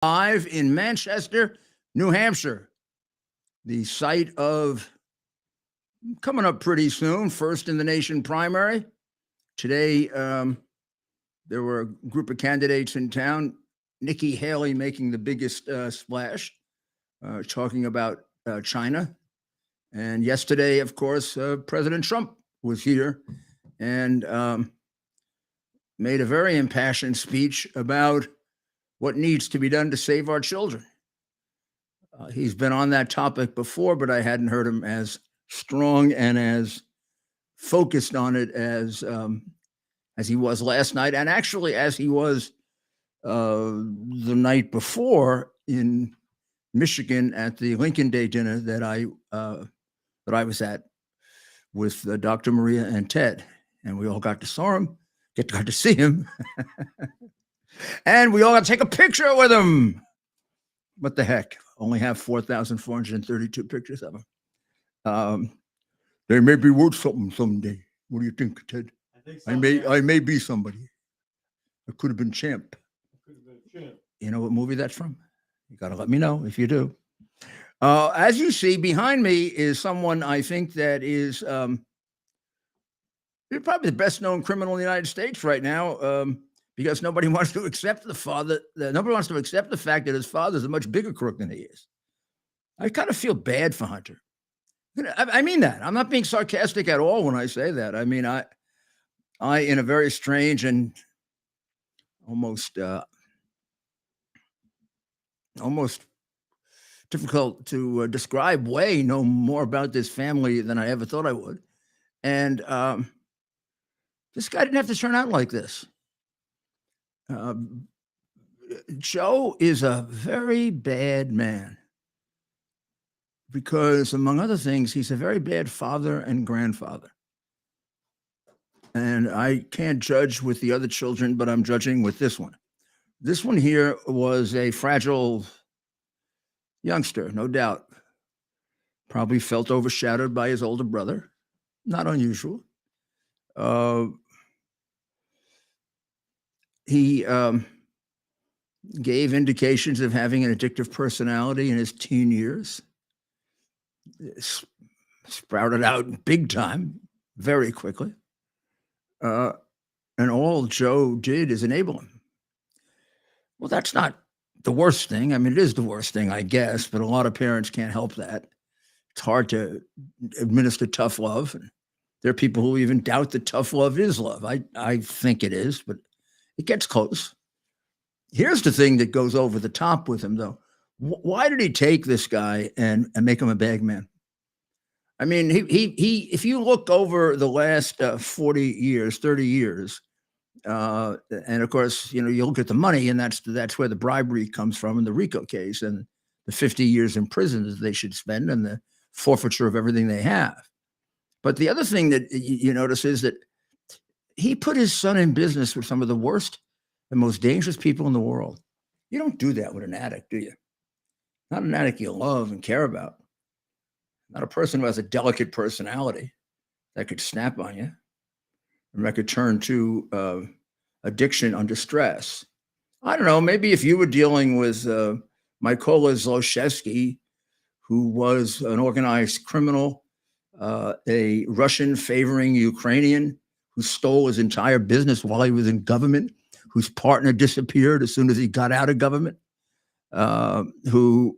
Live in Manchester, New Hampshire, the site of coming up pretty soon, first in the nation primary. Today, there were a group of candidates in town. Nikki Haley making the biggest splash, talking about China. And yesterday, of course, President Trump was here and made a very impassioned speech about what needs to be done to save our children. He's been on that topic before, but I hadn't heard him as strong and as focused on it as he was last night, and actually as he was the night before in Michigan at the Lincoln Day dinner that I was at with Dr. Maria and Ted, and we all got to see him. And we all got to take a picture with him. What the heck? Only have 4,432 pictures of him. They may be worth something someday. What do you think, Ted? I may be somebody. I could have been Champ. You know what movie that's from? You got to let me know if you do. As you see, behind me is someone I think that is probably the best known criminal in the United States right now. Because nobody wants to accept nobody wants to accept the fact that his father's a much bigger crook than he is. I kind of feel bad for Hunter. I mean that. I'm not being sarcastic at all when I say that. I mean, I in a very strange and almost difficult to describe way, know more about this family than I ever thought I would. And this guy didn't have to turn out like this. Joe is a very bad man because, among other things, he's a very bad father and grandfather. And I can't judge with the other children, but I'm judging with this one. This one here was a fragile youngster, no doubt. Probably felt overshadowed by his older brother. Not unusual. He gave indications of having an addictive personality in his teen years. Sprouted out big time, very quickly. And all Joe did is enable him. Well, that's not the worst thing. I mean, it is the worst thing, I guess, but a lot of parents can't help that. It's hard to administer tough love. And there are people who even doubt that tough love is love. I think it is, but it gets close. Here's the thing that goes over the top with him, though. Why did he take this guy and make him a bag man? I mean, he if you look over the last 40 years, 30 years, and of course, you look at the money, and that's where the bribery comes from in the RICO case, and the 50 years in prison that they should spend, and the forfeiture of everything they have. But the other thing that you notice is that he put his son in business with some of the worst and most dangerous people in the world. You don't do that with an addict, do you? Not an addict you love and care about. Not a person who has a delicate personality that could snap on you and that could turn to addiction under stress. I don't know, maybe if you were dealing with Mykola Zlochevsky, who was an organized criminal, a Russian favoring Ukrainian, who stole his entire business while he was in government, whose partner disappeared as soon as he got out of government, who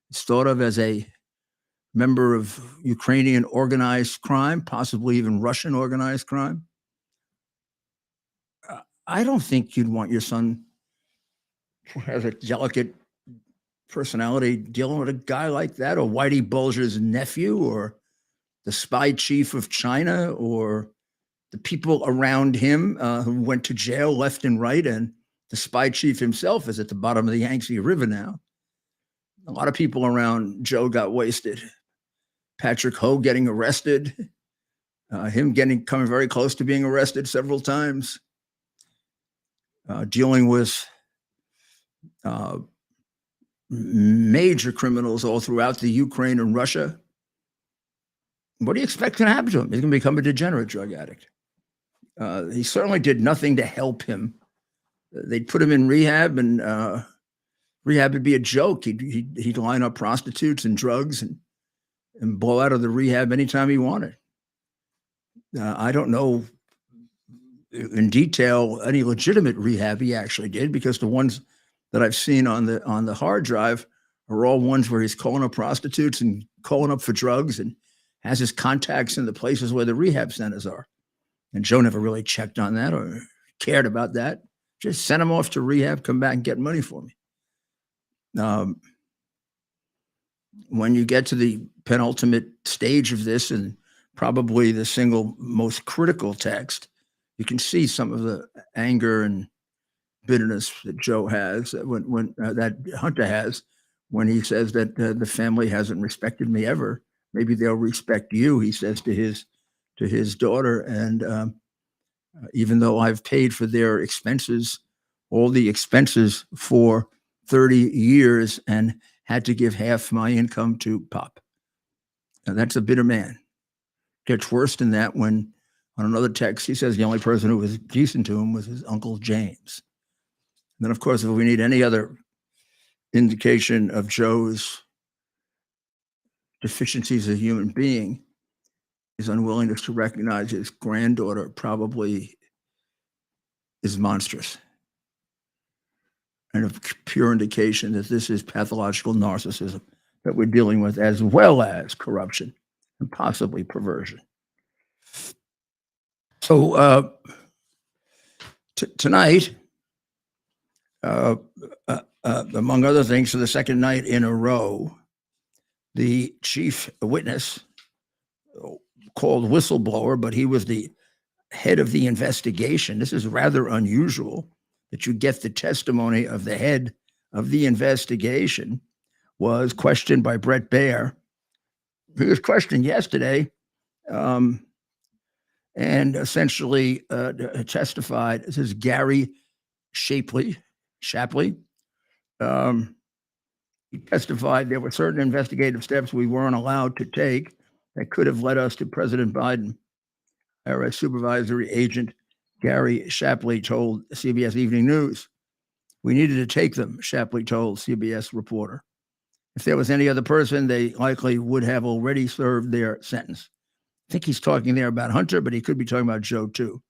is thought of as a member of Ukrainian organized crime, possibly even Russian organized crime. I don't think you'd want your son, who has a delicate personality, dealing with a guy like that, or Whitey Bulger's nephew, or the spy chief of China, or the people around him who went to jail left and right, and the spy chief himself is at the bottom of the Yangtze River now. A lot of people around Joe got wasted. Patrick Ho getting arrested, him coming very close to being arrested several times, dealing with major criminals all throughout the Ukraine and Russia. What do you expect can happen to him? He's going to become a degenerate drug addict. He certainly did nothing to help him. They'd put him in rehab, and Rehab would be a joke. He'd line up prostitutes and drugs and blow out of the rehab anytime he wanted. I don't know in detail any legitimate rehab he actually did, because the ones that I've seen on the hard drive are all ones where he's calling up prostitutes and calling up for drugs and has his contacts in the places where the rehab centers are. And Joe never really checked on that or cared about that. Just sent him off to rehab, come back and get money for me. When you get to the penultimate stage of this, and probably the single most critical text, you can see some of the anger and bitterness that Joe has, that Hunter has, when he says that the family hasn't respected me ever. Maybe they'll respect you, he says to his daughter. And even though I've paid for their expenses, all the expenses for 30 years, and had to give half my income to Pop. Now, that's a bitter man. Gets worse than that when, on another text, he says the only person who was decent to him was his Uncle James. And then, of course, if we need any other indication of Joe's deficiencies as a human being, his unwillingness to recognize his granddaughter probably is monstrous, and a pure indication that this is pathological narcissism that we're dealing with, as well as corruption and possibly perversion. So tonight, among other things, for the second night in a row, the chief witness, called whistleblower, but he was the head of the investigation. This is rather unusual that you get the testimony of the head of the investigation, was questioned by Brett Baer. He was questioned yesterday, and essentially testified. This is Gary Shapley. He testified there were certain investigative steps we weren't allowed to take that could have led us to President Biden. Our supervisory agent, Gary Shapley, told CBS Evening News, we needed to take them, Shapley told CBS reporter. If there was any other person, they likely would have already served their sentence. I think he's talking there about Hunter, but he could be talking about Joe too.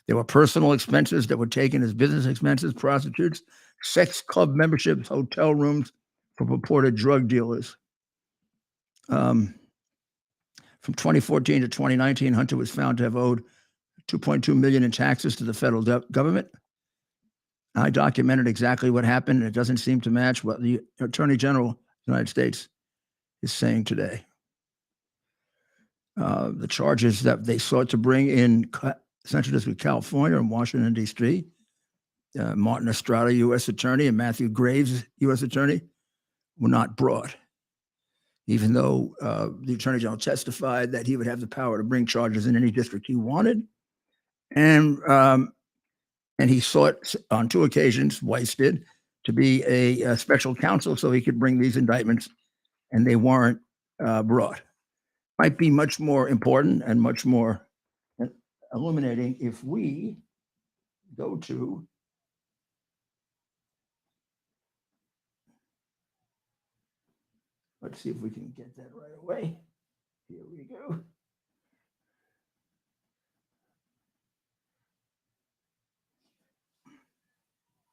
There were personal expenses that were taken as business expenses, prostitutes, sex club memberships, hotel rooms for purported drug dealers. From 2014 to 2019, Hunter was found to have owed $2.2 million in taxes to the federal government. I documented exactly what happened, and it doesn't seem to match what the Attorney General of the United States is saying today. The charges that they sought to bring in Central District, California, and Washington, D.C., Martin Estrada, U.S. Attorney, and Matthew Graves, U.S. Attorney, were not brought, even though the Attorney General testified that he would have the power to bring charges in any district he wanted. And he sought on two occasions, Weiss did, to be a special counsel so he could bring these indictments, and they weren't brought. Might be much more important and much more illuminating if we go to let's see if we can get that right away. Here we go.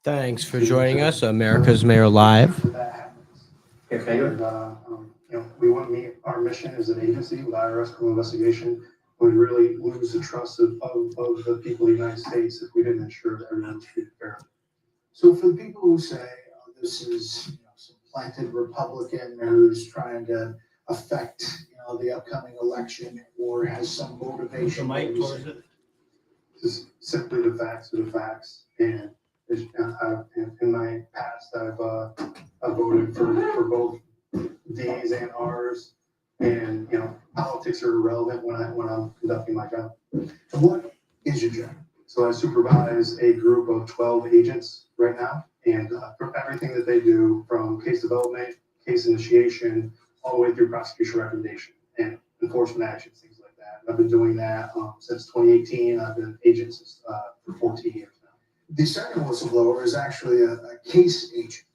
Thanks for joining us, America's Mayor Live. Okay. We want to meet our mission as an agency with IRS criminal investigation. Would really lose the trust of the people of the United States if we didn't ensure that everyone's treated fairly. So for the people who say this is some planted Republican who's trying to affect the upcoming election or has some motivation, just simply the facts are the facts. And in my past, I've voted for both D's and R's, and politics are irrelevant when I'm conducting my job. So what is your job? So I supervise a group of 12 agents right now, and for everything that they do, from case development, case initiation, all the way through prosecution recommendation and enforcement actions, things like that. I've been doing that since 2018. I've been an agent for 14 years now. The second whistleblower is actually a case agent,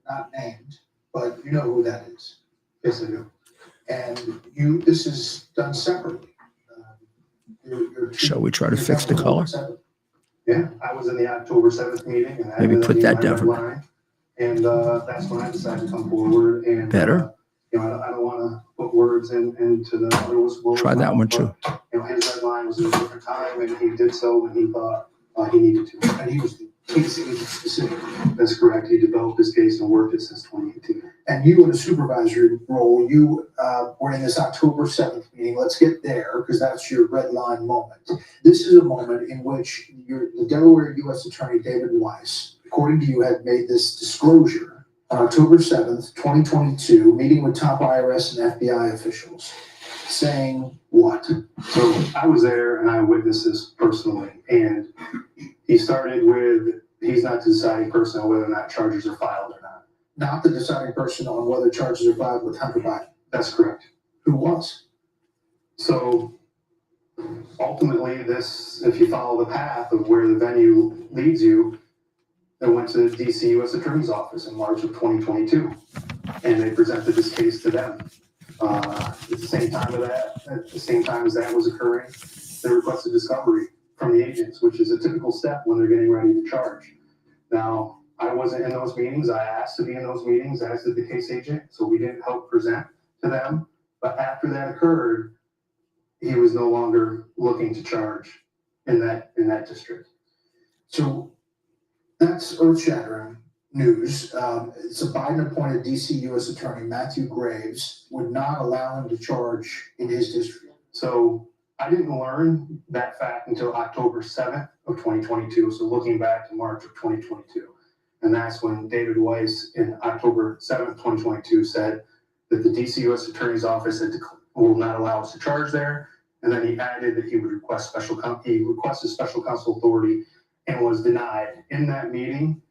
not named, but you know who that is. Yes, I do. And this is done separately. Shall we try to fix the color? Yeah, I was in the October 7th meeting, and Maybe put that down for me. And that's when I decided to come forward. And better. I don't want to put words into the other whistleblowers. Try that one too. His red line was at a different time, and he did so when he thought he needed to. And he was the case agent specifically. That's correct. He developed his case and worked it since 2018. And you, in a supervisory role, you were in this October 7th meeting. Let's get there, because that's your red line moment. This is a moment in which the Delaware U.S. Attorney David Weiss, according to you, had made this disclosure on October 7th, 2022, meeting with top IRS and FBI officials, saying what? So I was there and I witnessed this personally. And he started with, he's not the deciding person on whether or not charges are filed or not. Not the deciding person on whether charges are filed with Hunter Biden. That's correct. Who was? So ultimately, this, if you follow the path of where the venue leads you, they went to the DC U.S. Attorney's Office in March of 2022, and they presented this case to them. At the same time as that was occurring, they requested discovery from the agents, which is a typical step when they're getting ready to charge. Now, I wasn't in those meetings. I asked to be in those meetings, as did the case agent, so we didn't help present to them. But after that occurred, he was no longer looking to charge in that district. So that's earth-shattering news. It's a Biden-appointed DC U.S. Attorney, Matthew Graves, would not allow him to charge in his district. So I didn't learn that fact until October 7th of 2022, so looking back to March of 2022. And that's when David Weiss, in October 7th, 2022, said that the DC U.S. Attorney's Office will not allow us to charge there. And then he added that he would request he requested special counsel authority and was denied. In that meeting,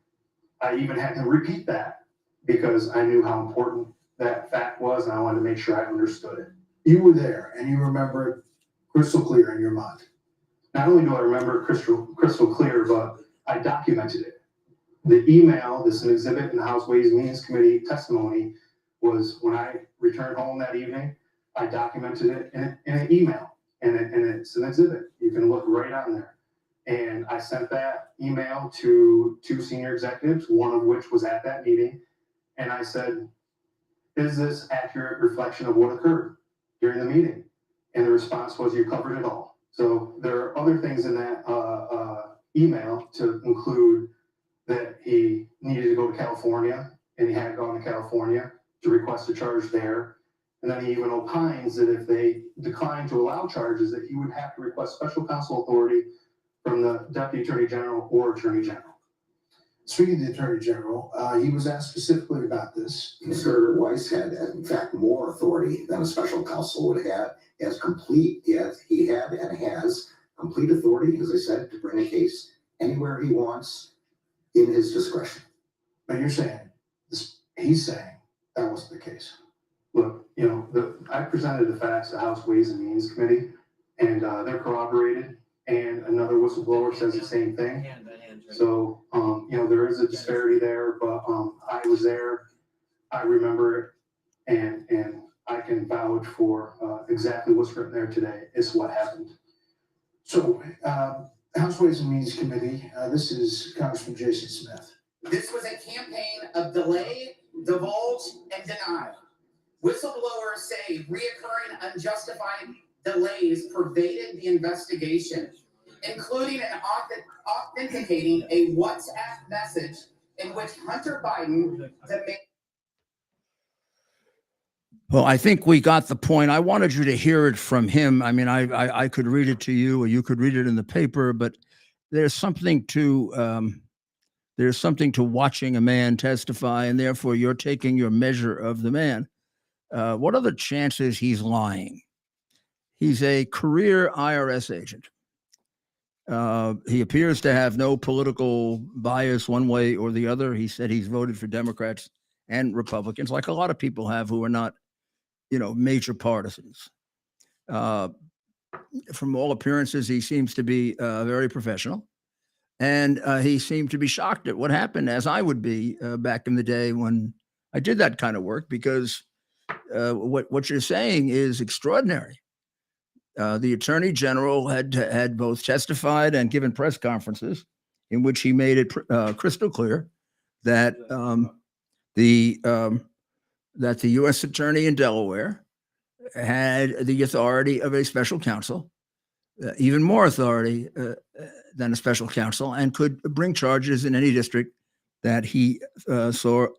I even had to repeat that because I knew how important that fact was, and I wanted to make sure I understood it. You were there, and you remember it crystal clear in your mind. Not only do I remember it crystal clear, but I documented it. The email, this is an exhibit in the House Ways and Means Committee testimony, was when I returned home that evening, I documented it in an email, and it's an exhibit. You can look right on there. And I sent that email to 2 senior executives, one of which was at that meeting. And I said, is this accurate reflection of what occurred during the meeting? And the response was, you covered it all. So there are other things in that email to include that he needed to go to California, and he had gone to California to request a charge there. And then he even opines that if they declined to allow charges, that he would have to request special counsel authority from the Deputy Attorney General or Attorney General. Speaking of the Attorney General, he was asked specifically about this. Mr. Weiss had, in fact, more authority than a special counsel would have. He had and has complete authority, as I said, to bring a case anywhere he wants in his discretion. But you're saying, he's saying that wasn't the case. Look, I presented the facts to House Ways and Means Committee, and they're corroborated, and another whistleblower says the same thing. So, there is a disparity there, but I was there, I remember it, and I can vouch for exactly what's written there today is what happened. So, House Ways and Means Committee, this is Congressman Jason Smith. This was a campaign of delay, divulge, and deny. Whistleblowers say reoccurring unjustified delays pervaded the investigation, including authenticating a WhatsApp message in which Hunter Biden demanded. Well, I think we got the point. I wanted you to hear it from him. I mean, I could read it to you, or you could read it in the paper, but there's something to watching a man testify, and therefore you're taking your measure of the man. What are the chances he's lying? He's a career IRS agent. He appears to have no political bias one way or the other. He said he's voted for Democrats and Republicans, like a lot of people have who are not, major partisans. From all appearances, he seems to be very professional. And he seemed to be shocked at what happened, as I would be back in the day when I did that kind of work, because what you're saying is extraordinary. The attorney general had both testified and given press conferences in which he made it crystal clear that that the U.S. attorney in Delaware had the authority of a special counsel, even more authority than a special counsel, and could bring charges in any district that he thought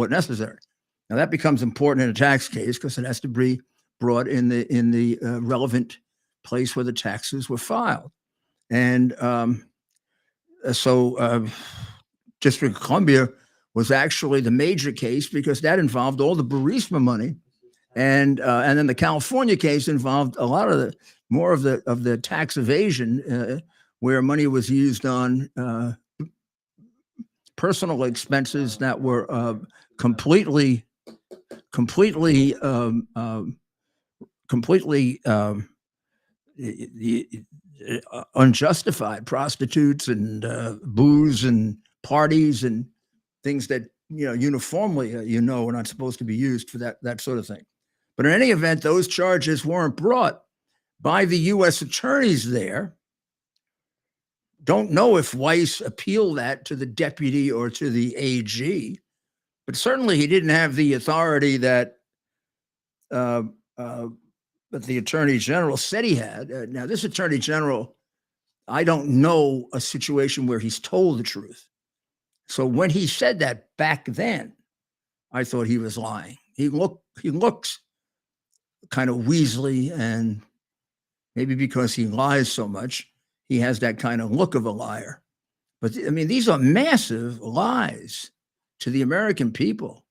necessary. Now that becomes important in a tax case because it has to be brought in the relevant place where the taxes were filed. And so District of Columbia was actually the major case because that involved all the Burisma money. And then the California case involved a lot of more of the tax evasion where money was used on personal expenses that were completely unjustified, prostitutes and booze and parties and things that uniformly are not supposed to be used for that sort of thing. But in any event, those charges weren't brought by the U.S. attorneys there. Don't know if Weiss appealed that to the deputy or to the AG, but certainly he didn't have the authority that the attorney general said he had. Now, this attorney general, I don't know a situation where he's told the truth. So when he said that back then, I thought he was lying. He looks kind of weaselly, and maybe because he lies so much, he has that kind of look of a liar. But I mean, these are massive lies to the American people.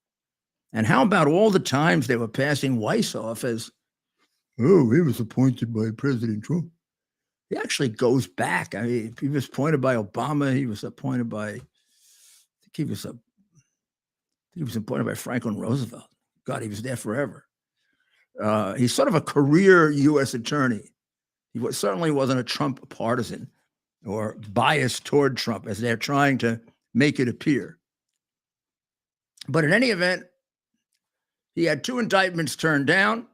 And how about all the times they were passing Weiss off as, oh, he was appointed by President Trump. He actually goes back. I mean, he was appointed by Obama. He was appointed by, I think he was appointed by Franklin Roosevelt. God, he was there forever. He's sort of a career U.S. attorney. He certainly wasn't a Trump partisan or biased toward Trump, as they're trying to make it appear. But in any event, he had 2 indictments turned down.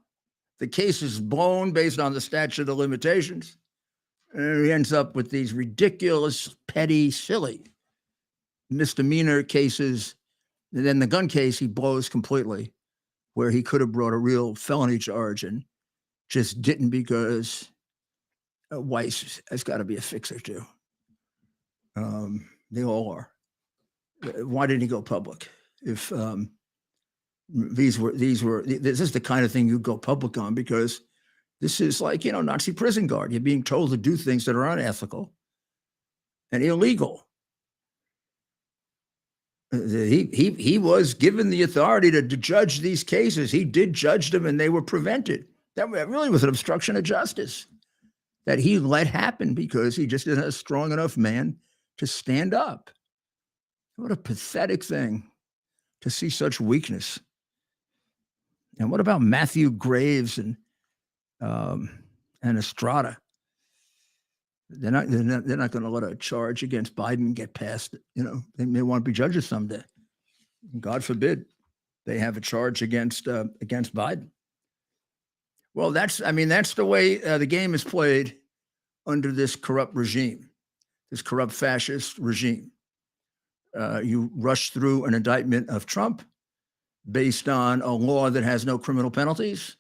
The case is blown based on the statute of limitations. And he ends up with these ridiculous, petty, silly misdemeanor cases. And then the gun case, he blows completely, where he could have brought a real felony charge and just didn't because Weiss has got to be a fixer too. They all are. Why didn't he go public? If this is the kind of thing you go public on, because this is like, Nazi prison guard. You're being told to do things that are unethical and illegal. He was given the authority to judge these cases. He did judge them, and they were prevented. That really was an obstruction of justice that he let happen because he just isn't a strong enough man to stand up. What a pathetic thing to see such weakness. And what about Matthew Graves and Estrada? They're not going to let a charge against Biden get passed. They may want to be judges someday. God forbid they have a charge against Biden. Well, that's the way the game is played under this corrupt regime, this corrupt fascist regime. You rush through an indictment of Trump based on a law that has no criminal penalties,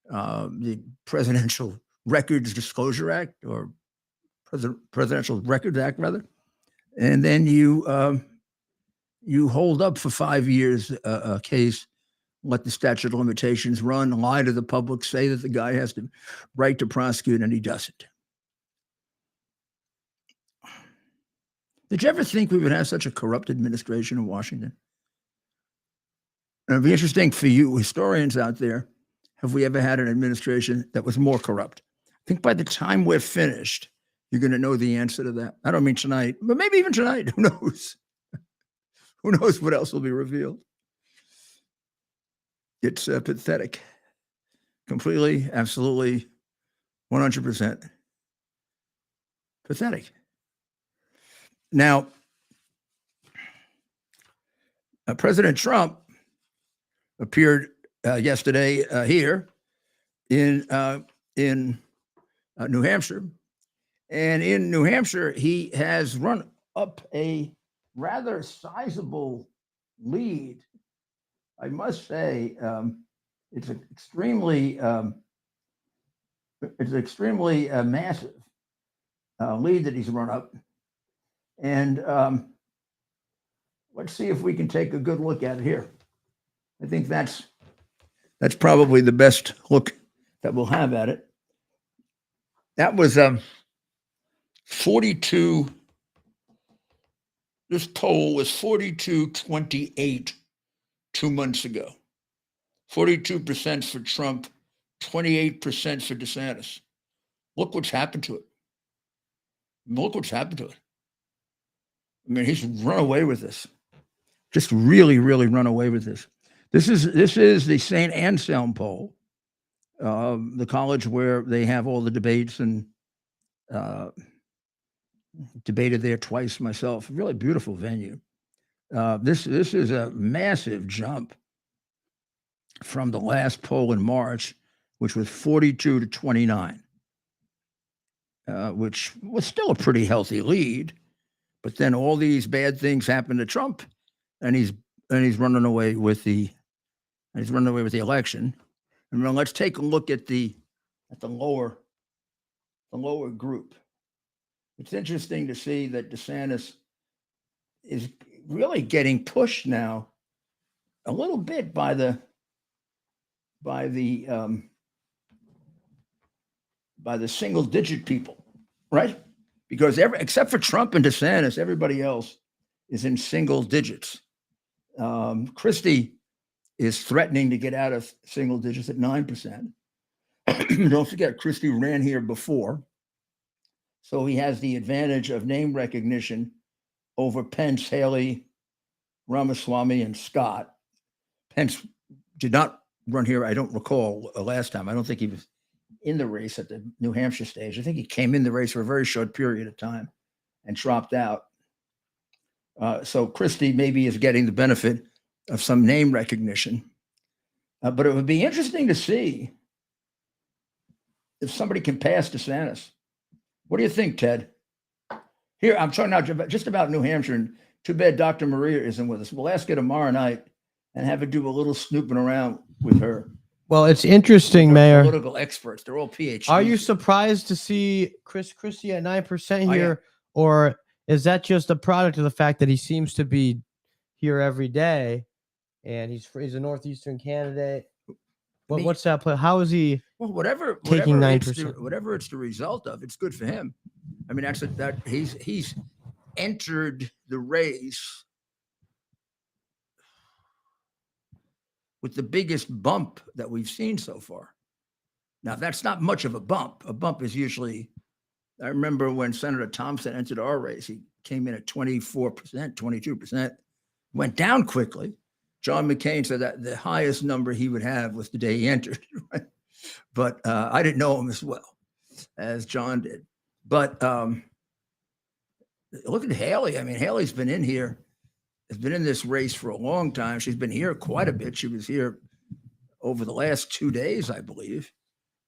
the Presidential Records Disclosure Act, or Presidential Records Act, rather. And then you hold up for 5 years a case, let the statute of limitations run, lie to the public, say that the guy has the right to prosecute, and he doesn't. Did you ever think we would have such a corrupt administration in Washington? It'd be interesting for you historians out there. Have we ever had an administration that was more corrupt? I think by the time we're finished, you're going to know the answer to that. I don't mean tonight, but maybe even tonight. Who knows? Who knows what else will be revealed? It's pathetic. Completely, absolutely, 100% pathetic. Now, President Trump appeared yesterday here in New Hampshire, and in New Hampshire, he has run up a rather sizable lead. I must say, it's an extremely massive lead that he's run up, and let's see if we can take a good look at it here. I think that's probably the best look that we'll have at it. That was 42. This poll was 42-28 2 months ago. 42% for Trump, 28% for DeSantis. Look what's happened to it. Look what's happened to it. I mean, he's run away with this. Just really, really run away with this. This is the St. Anselm poll, the college where they have all the debates, and debated there twice myself. Really beautiful venue. This is a massive jump from the last poll in March, which was 42-29, which was still a pretty healthy lead. But then all these bad things happened to Trump, and he's running away with the election. And let's take a look at the lower group. It's interesting to see that DeSantis is really getting pushed now a little bit by the single digit people, right? Because except for Trump and DeSantis, everybody else is in single digits. Christie is threatening to get out of single digits at 9%. Don't forget, Christie ran here before, so he has the advantage of name recognition over Pence, Haley, Ramaswamy, and Scott. Pence did not run here, I don't recall, last time. I don't think he was in the race at the New Hampshire stage. I think he came in the race for a very short period of time and dropped out. So Christie maybe is getting the benefit of some name recognition. But it would be interesting to see if somebody can pass DeSantis. What do you think, Ted? Here, I'm talking now just about New Hampshire, and too bad Dr. Maria isn't with us. We'll ask her tomorrow night and have her do a little snooping around with her. Well, it's interesting, Mayor. Political experts. They're all PhDs. Are you surprised to see Christie at 9% here? am. Or is that just a product of the fact that he seems to be here every day and he's a Northeastern candidate? What's that play? How is he? Well, whatever taking it's 9%. whatever it's the result of, it's good for him. I mean, that he's entered the race with the biggest bump that we've seen so far. Now, that's not much of a bump. A bump is usually, I remember when Senator Thompson entered our race, he came in at 24%, 22%, went down quickly. John McCain said that the highest number he would have was the day he entered. Right? But I didn't know him as well as John did. But look at Haley. I mean, Haley's been in here, has been in this race for a long time. She's been here quite a bit. She was here over the last 2 days, I believe.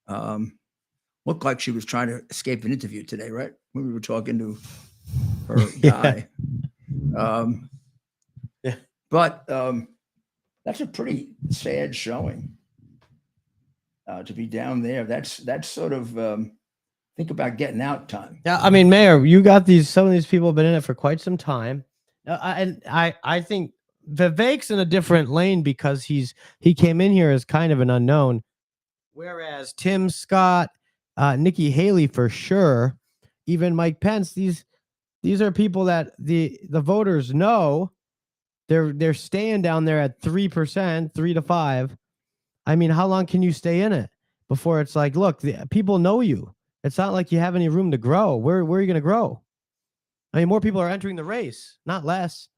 Looked like she was trying to escape an interview today, right? When we were talking to her guy. Yeah. But that's a pretty sad showing to be down there. That's sort of think about getting out time. Yeah, I mean, Mayor, you got some of these people have been in it for quite some time. And I think Vivek's in a different lane because he came in here as kind of an unknown. Whereas Tim Scott, Nikki Haley for sure, even Mike Pence, these are people that the voters know. They're staying down there at 3%, 3 to 5. I mean, how long can you stay in it before it's like, look, people know you. It's not like you have any room to grow. Where are you going to grow? I mean, more people are entering the race, not less.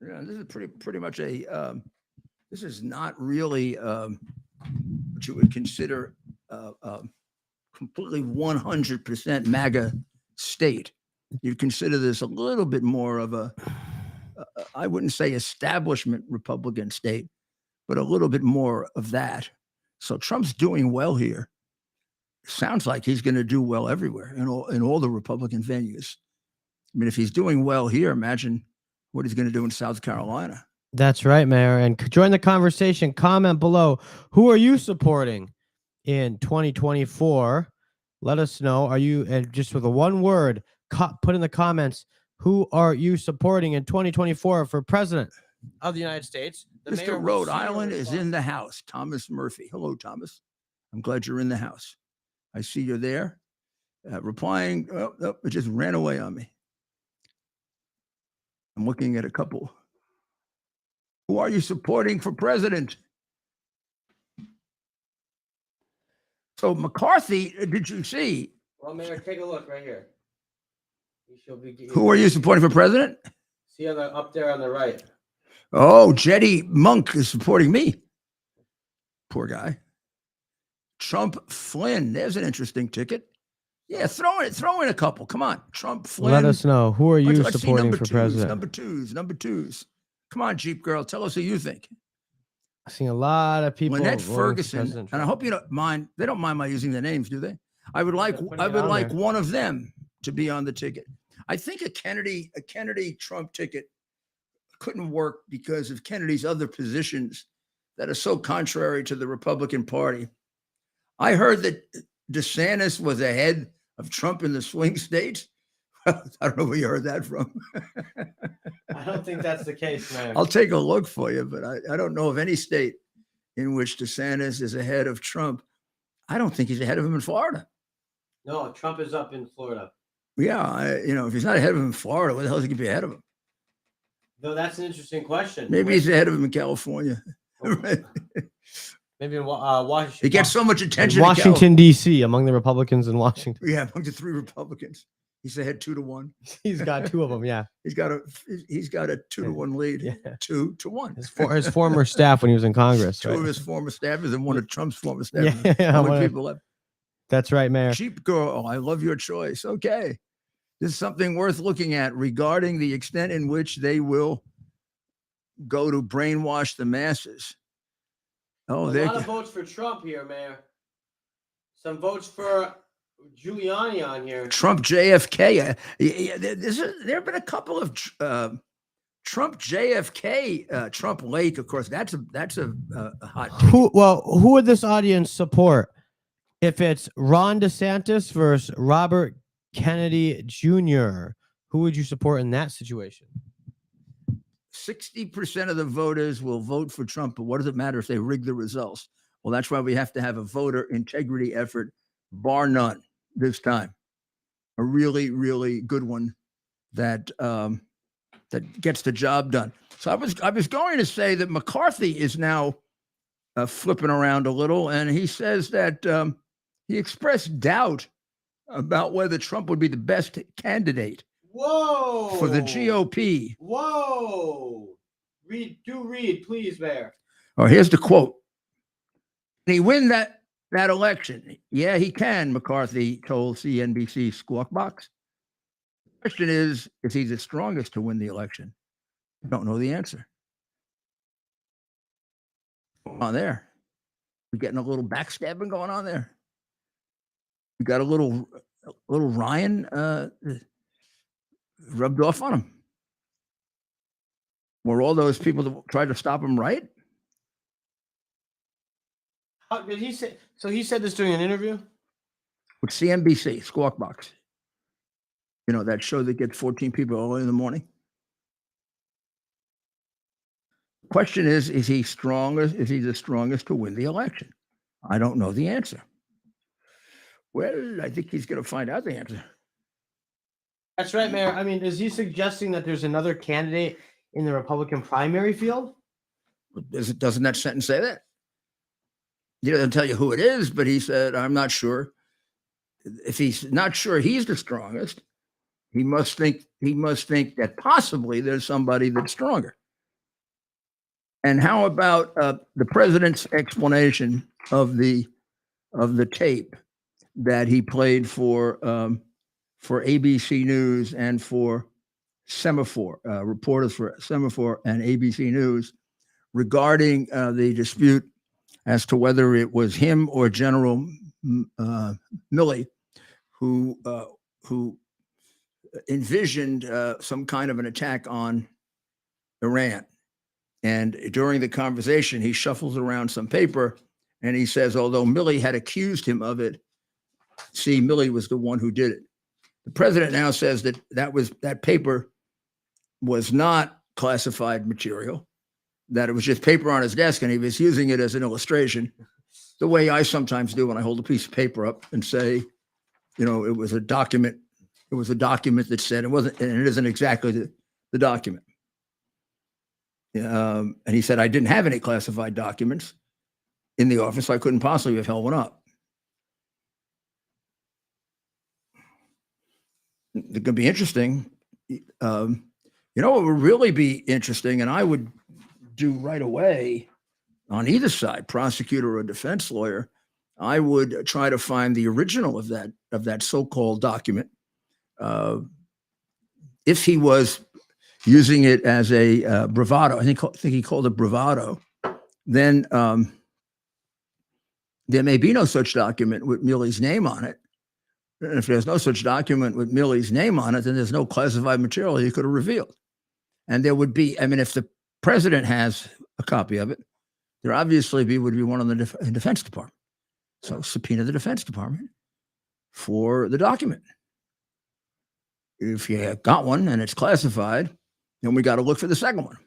Yeah, this is pretty much this is not really what you would consider completely 100% MAGA state. you'd consider this a little bit more of a, I wouldn't say establishment Republican state, but a little bit more of that. So Trump's doing well here. Sounds like he's going to do well everywhere in all the Republican venues. I mean, if he's doing well here, imagine what he's going to do in South Carolina. That's right, Mayor. And join the conversation. Comment below. Who are you supporting in 2024? Let us know. Are you, and just with a one word, put in the comments, who are you supporting in 2024 for president of the United States? The mayor Mr. will Rhode see your Island is response. in the house. Thomas Murphy. Hello, Thomas. I'm glad you're in the house. I see you're there. Replying. Oh, it just ran away on me. I'm looking at a couple. Who are you supporting for president? So McCarthy, did you see? Well, Mayor, take a look right here. Who are you supporting for president? See up there on the right. Oh, Jetty Monk is supporting me. Poor guy. Trump Flynn. There's an interesting ticket. Yeah, throw in a couple. Come on. Trump Flynn. Let us know. Who are you Let's see supporting number for twos, president? Number twos. Come on, Jeep girl. Tell us who you think. I've seen a lot of people. Lynette voting for Ferguson. President And I Trump. hope you don't mind. They don't mind my using their names, do they? I would like putting I it would on like there. one of them to be on the ticket. I think a Kennedy Trump ticket couldn't work because of Kennedy's other positions that are so contrary to the Republican Party. I heard that DeSantis was ahead of Trump in the swing states. I don't know where you heard that from. I don't think that's the case, man. I'll take a look for you, but I don't know of any state in which DeSantis is ahead of Trump. I don't think he's ahead of him in Florida. No, Trump is up in Florida. Yeah, if he's not ahead of him in Florida, where the hell is he going to be ahead of him? Though that's an interesting question. Maybe he's ahead of him in California. Maybe in Washington. He gets so much attention. Washington, D.C., among the Republicans in Washington. Yeah, among the three Republicans. He's ahead 2-1. He's got two of them, yeah. He's got a 2-1 lead. Yeah. 2-1. His former staff when he was in Congress. Two Right? of his former staffers and one of Trump's former staffers. Yeah, How many people left? That's right, Mayor. Cheap girl. Oh, I love your choice. Okay. This is something worth looking at regarding the extent in which they will go to brainwash the masses. Oh, a there lot of votes for Trump here, Mayor. Some votes for Giuliani on here. Trump JFK. There have been a couple of Trump JFK, Trump Lake. Of course, that's a hot ticket. Who would this audience support? If it's Ron DeSantis versus Robert Kennedy Jr., who would you support in that situation? 60% of the voters will vote for Trump, but what does it matter if they rig the results? Well, that's why we have to have a voter integrity effort, bar none, this time. A really, really good one that that gets the job done. So I was going to say that McCarthy is now flipping around a little, and he says that he expressed doubt about whether Trump would be the best candidate. Whoa! For the GOP. Whoa! Read, please, Mayor. Oh, here's the quote. Can he win that election? Yeah, he can, McCarthy told CNBC Squawk Box. The question is he the strongest to win the election? I don't know the answer. On there. We're getting a little backstabbing going on there. We got a little Ryan rubbed off on him. Were all those people that tried to stop him right? How did he say? So he said this during an interview With CNBC, Squawk Box. You know, that show that gets 14 people early in the morning. Question is he strongest? Is he the strongest to win the election? I don't know the answer. Well, I think he's going to find out the answer. That's right, Mayor. I mean, is he suggesting that there's another candidate in the Republican primary field? Doesn't that sentence say that? He doesn't tell you who it is, but he said, I'm not sure. If he's not sure he's the strongest, he must think that possibly there's somebody that's stronger. And how about the president's explanation of the tape that he played for for ABC News and for Semaphore, reporters for Semaphore and ABC News regarding the dispute as to whether it was him or General Milley who envisioned some kind of an attack on Iran. And during the conversation, he shuffles around some paper and he says, although Milley had accused him of it, see, Milley was the one who did it. The president now says that that paper was not classified material, that it was just paper on his desk and he was using it as an illustration, the way I sometimes do when I hold a piece of paper up and say, you know, it was a document. It was a document that said it wasn't, and it isn't exactly the document. And he said, I didn't have any classified documents in the office. So I couldn't possibly have held one up. It could be interesting. You know, what would really be interesting, and I would do right away on either side, prosecutor or defense lawyer, I would try to find the original of that so-called document. If he was using it as a bravado, I think he called it bravado, then there may be no such document with Milley's name on it. And if there's no such document with Milley's name on it, then there's no classified material he could have revealed. And there would be, I mean, if the president has a copy of it, there obviously would be one in the Defense Department. So subpoena the Defense Department for the document. If you got one and it's classified, then we got to look for the second one.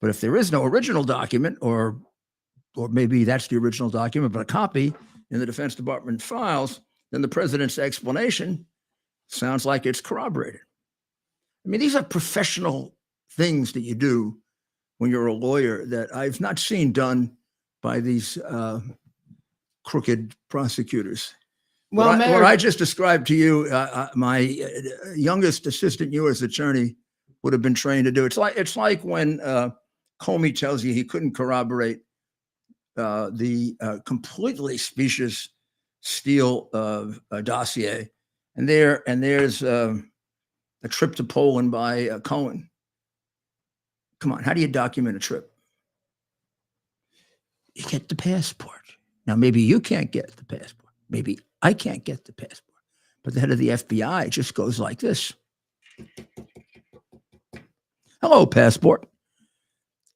But if there is no original document, or maybe that's the original document, but a copy in the Defense Department files, then the president's explanation sounds like it's corroborated. I mean, these are professional things that you do when you're a lawyer that I've not seen done by these crooked prosecutors. Well, what I just described to you, my youngest assistant U.S. attorney would have been trained to do. It's like when Comey tells you he couldn't corroborate the completely specious Steele dossier, and there's a trip to Poland by Cohen. Come on, how do you document a trip? You get the passport. Now, maybe you can't get the passport. Maybe I can't get the passport. But the head of the FBI just goes like this. Hello, passport.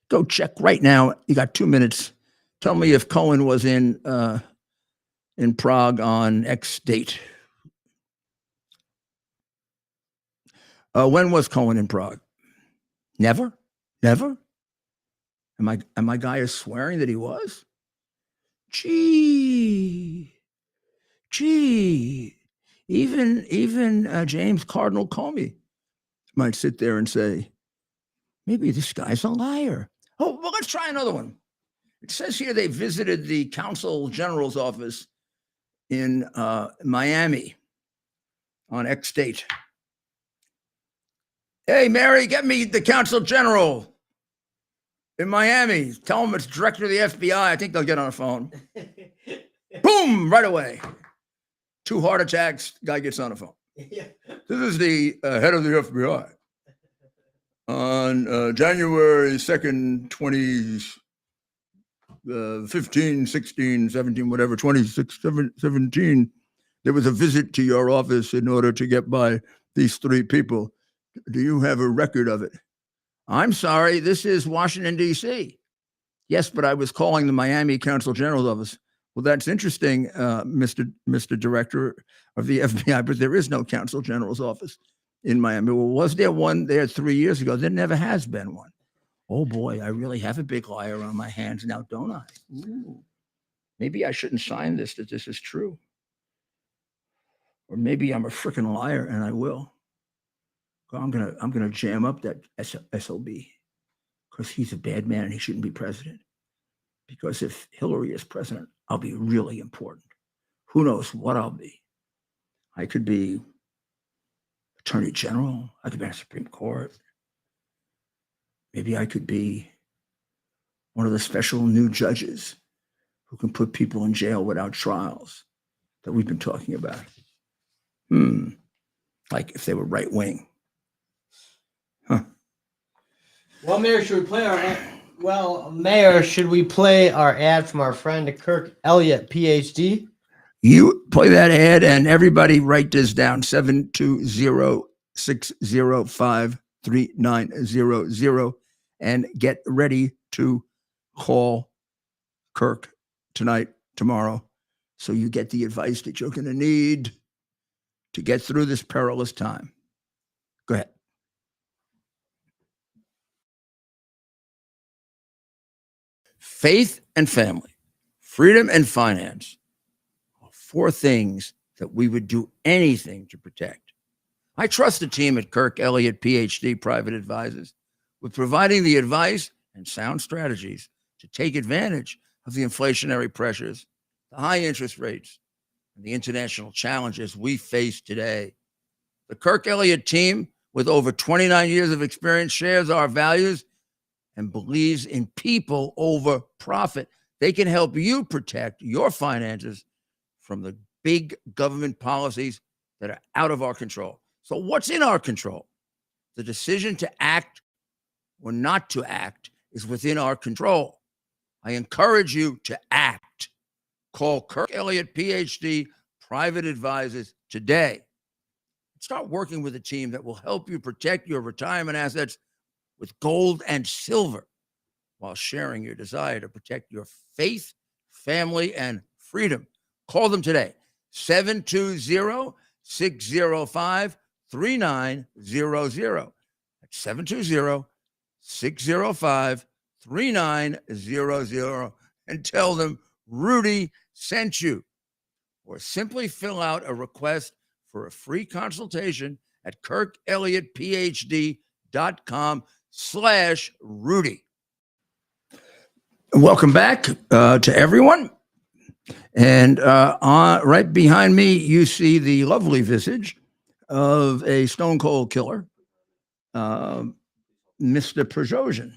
Go check right now. You got 2 minutes. Tell me if Cohen was in Prague on X date. When was Cohen in Prague? Never? Never? Am my guy is swearing that he was? Gee, even James Cardinal Comey might sit there and say, maybe this guy's a liar. Oh, well, let's try another one. It says here they visited the Consul General's office in Miami on X date. Hey, Mary, get me the Consul General in Miami. Tell them it's director of the FBI. I think they'll get on the phone. Boom, right away. 2 heart attacks, guy gets on the phone. This is the head of the FBI. On January 2nd, 2015, 16, 17, whatever, 2017, there was a visit to your office in order to get by these 3 people. Do you have a record of it? I'm sorry, this is Washington, D.C. Yes, but I was calling the Miami Consul General's office. Well, that's interesting, Mr. Director of the FBI, but there is no Consul General's office in Miami. Well, was there one there 3 years ago? There never has been one. Oh, boy, I really have a big liar on my hands now, don't I? Ooh. Maybe I shouldn't sign this, that this is true. Or maybe I'm a freaking liar, and I will. I'm gonna jam up that SOB because he's a bad man and he shouldn't be president. Because if Hillary is president, I'll be really important. Who knows what I'll be? I could be Attorney General. I could be on the Supreme Court. Maybe I could be one of the special new judges who can put people in jail without trials that we've been talking about. like if they were right wing. Well, Mayor, should we play our ad? Well, Mayor, should we play our ad from our friend Kirk Elliott, PhD? You play that ad, and everybody write this down: 720-605-3900, and get ready to call Kirk tonight, tomorrow, so you get the advice that you're going to need to get through this perilous time. Go ahead. Faith and family, freedom and finance are four things that we would do anything to protect. I trust the team at Kirk Elliott, PhD, Private Advisors, with providing the advice and sound strategies to take advantage of the inflationary pressures, the high interest rates, and the international challenges we face today. The Kirk Elliott team, with over 29 years of experience, shares our values and believes in people over profit. They can help you protect your finances from the big government policies that are out of our control. So what's in our control? The decision to act or not to act is within our control. I encourage you to act. Call Kirk Elliott, PhD, Private Advisors today. Start working with a team that will help you protect your retirement assets with gold and silver while sharing your desire to protect your faith, family, and freedom. Call them today, 720-605-3900. That's 720-605-3900, and tell them Rudy sent you. Or simply fill out a request for a free consultation at kirkelliottphd.com/Rudy. Welcome back to everyone. And right behind me, you see the lovely visage of a stone cold killer, Mr. Prigozhin.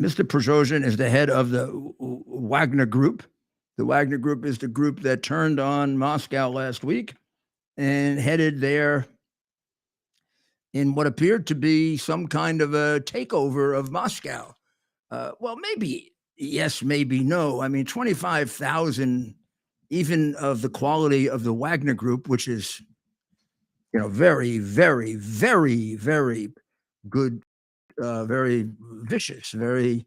Mr. Prigozhin is the head of the Wagner Group. The Wagner Group is the group that turned on Moscow last week and headed there in what appeared to be some kind of a takeover of Moscow. Well, maybe yes, maybe no. I mean, 25,000, even of the quality of the Wagner Group, which is, very, very, very, very good, very vicious, very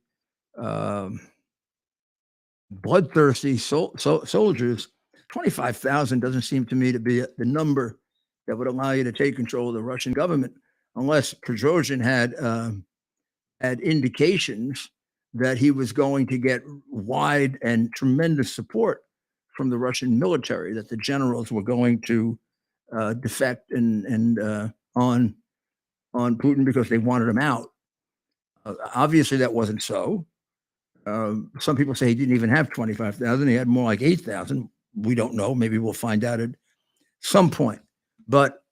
bloodthirsty soldiers. 25,000 doesn't seem to me to be the number that would allow you to take control of the Russian government, unless Prigozhin had indications that he was going to get wide and tremendous support from the Russian military, that the generals were going to defect and on Putin because they wanted him out. Obviously, that wasn't so. Some people say he didn't even have 25,000. He had more like 8,000. We don't know. Maybe we'll find out at some point. But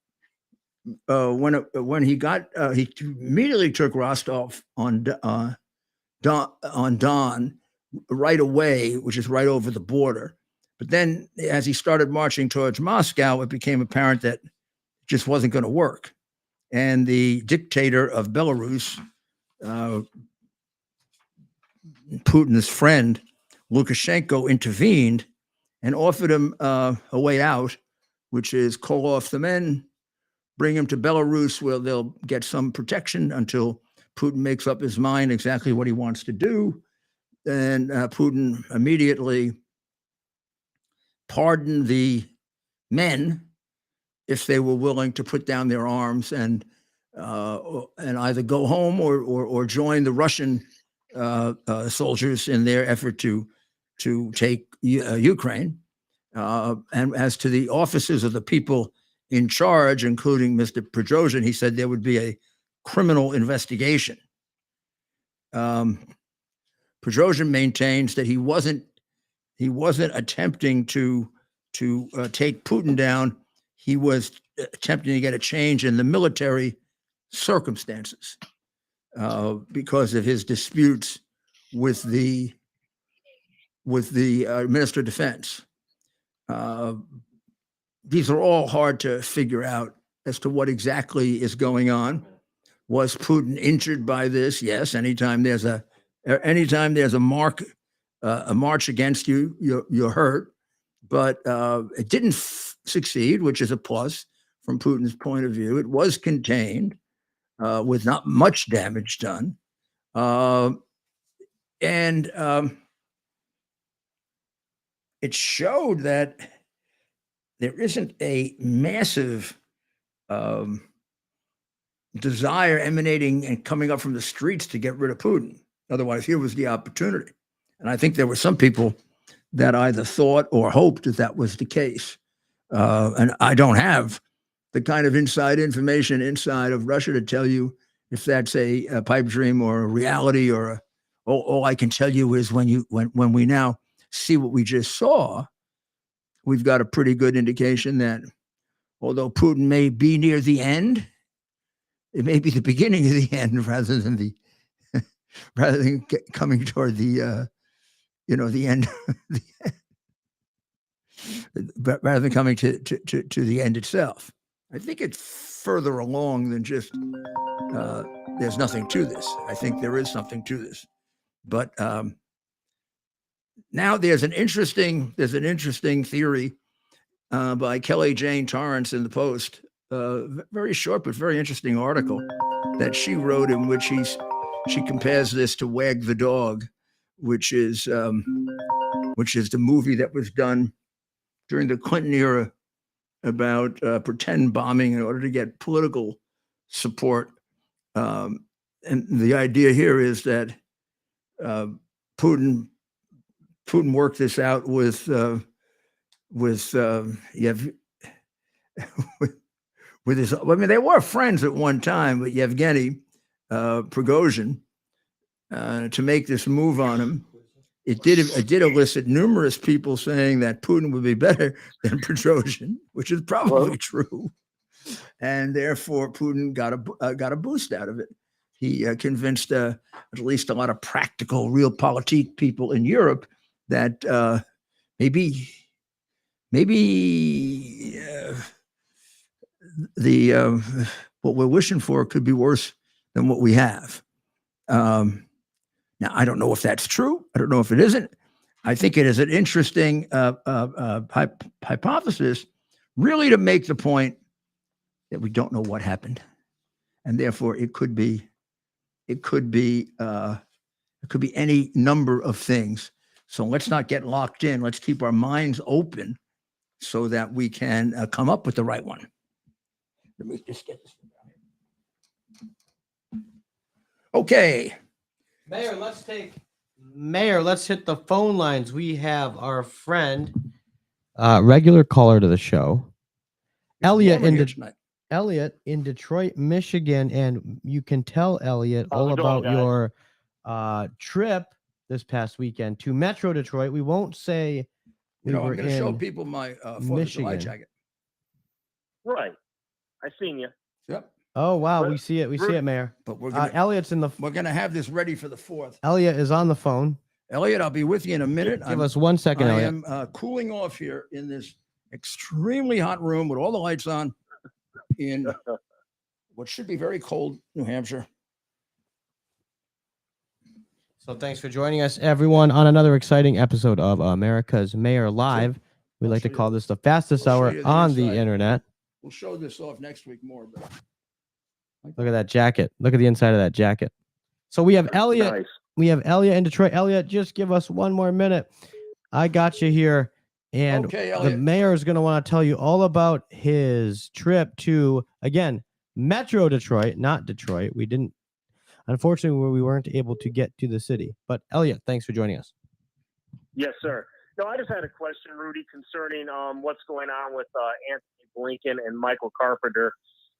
when he got, he immediately took Rostov on Don right away, which is right over the border. But then as he started marching towards Moscow, it became apparent that it just wasn't going to work. And the dictator of Belarus, Putin's friend, Lukashenko, intervened and offered him a way out, which is call off the men, bring him to Belarus where they'll get some protection until Putin makes up his mind exactly what he wants to do. And Putin immediately pardoned the men if they were willing to put down their arms and either go home or join the Russian soldiers in their effort to take Ukraine. And as to the officers of the people in charge, including Mr. Prigozhin, he said there would be a criminal investigation. Prigozhin maintains that he wasn't attempting to take Putin down. He was attempting to get a change in the military circumstances because of his disputes with the Minister of Defense. these are all hard to figure out as to what exactly is going on. Was Putin injured by this? Yes. Anytime there's a march against you, you're hurt. But it didn't succeed, which is a plus from Putin's point of view. It was contained with not much damage done. And it showed that there isn't a massive desire emanating and coming up from the streets to get rid of Putin. Otherwise, here was the opportunity. And I think there were some people that either thought or hoped that that was the case. And I don't have the kind of inside information inside of Russia to tell you if that's a pipe dream or a reality, or all I can tell you is when we now see what we just saw, we've got a pretty good indication that although Putin may be near the end, it may be the beginning of the end rather than coming toward the the end, rather than coming to the end itself. I think it's further along than just there's nothing to this. I think there is something to this, but now there's an interesting theory by Kelly Jane Torrance in the Post, very short but very interesting article that she wrote, in which she compares this to Wag the Dog, which is the movie that was done during the Clinton era about pretend bombing in order to get political support. And the idea here is that Putin worked this out with his. I mean, they were friends at one time, but Yevgeny Prigozhin, to make this move on him. It did elicit numerous people saying that Putin would be better than Prigozhin, which is probably true, and therefore Putin got a boost out of it. He convinced at least a lot of practical, realpolitik people in Europe that maybe what we're wishing for could be worse than what we have. Now, I don't know if that's true. I don't know if it isn't. I think it is an interesting hypothesis, really, to make the point that we don't know what happened, and therefore it could be any number of things. So let's not get locked in. Let's keep our minds open so that we can come up with the right one. Let me just get this down here. Okay. Mayor, let's hit the phone lines. We have our friend, regular caller to the show, Elliot in Detroit, Michigan, and you can tell Elliot all about your trip this past weekend to Metro Detroit. We won't say I'm going to show people my 4th of July jacket. Right, I seen you. Yep. Oh wow, we see it. We see it, Mayor. But we're Elliot's in the. We're going to have this ready for the 4th. Elliot is on the phone. Elliot, I'll be with you in a minute. Give us 1 second, Elliot. I am cooling off here in this extremely hot room with all the lights on in what should be very cold New Hampshire. So thanks for joining us, everyone, on another exciting episode of America's Mayor Live. We like to call this the fastest hour on the internet. We'll show this off next week more. But look at that jacket. Look at the inside of that jacket. So we have Elliot. Nice. We have Elliot in Detroit. Elliot, just give us 1 more minute. I got you here. And the mayor is going to want to tell you all about his trip to, again, Metro Detroit, not Detroit. Unfortunately, we weren't able to get to the city. But Elliot, thanks for joining us. Yes, sir. No, I just had a question, Rudy, concerning what's going on with Anthony Blinken and Michael Carpenter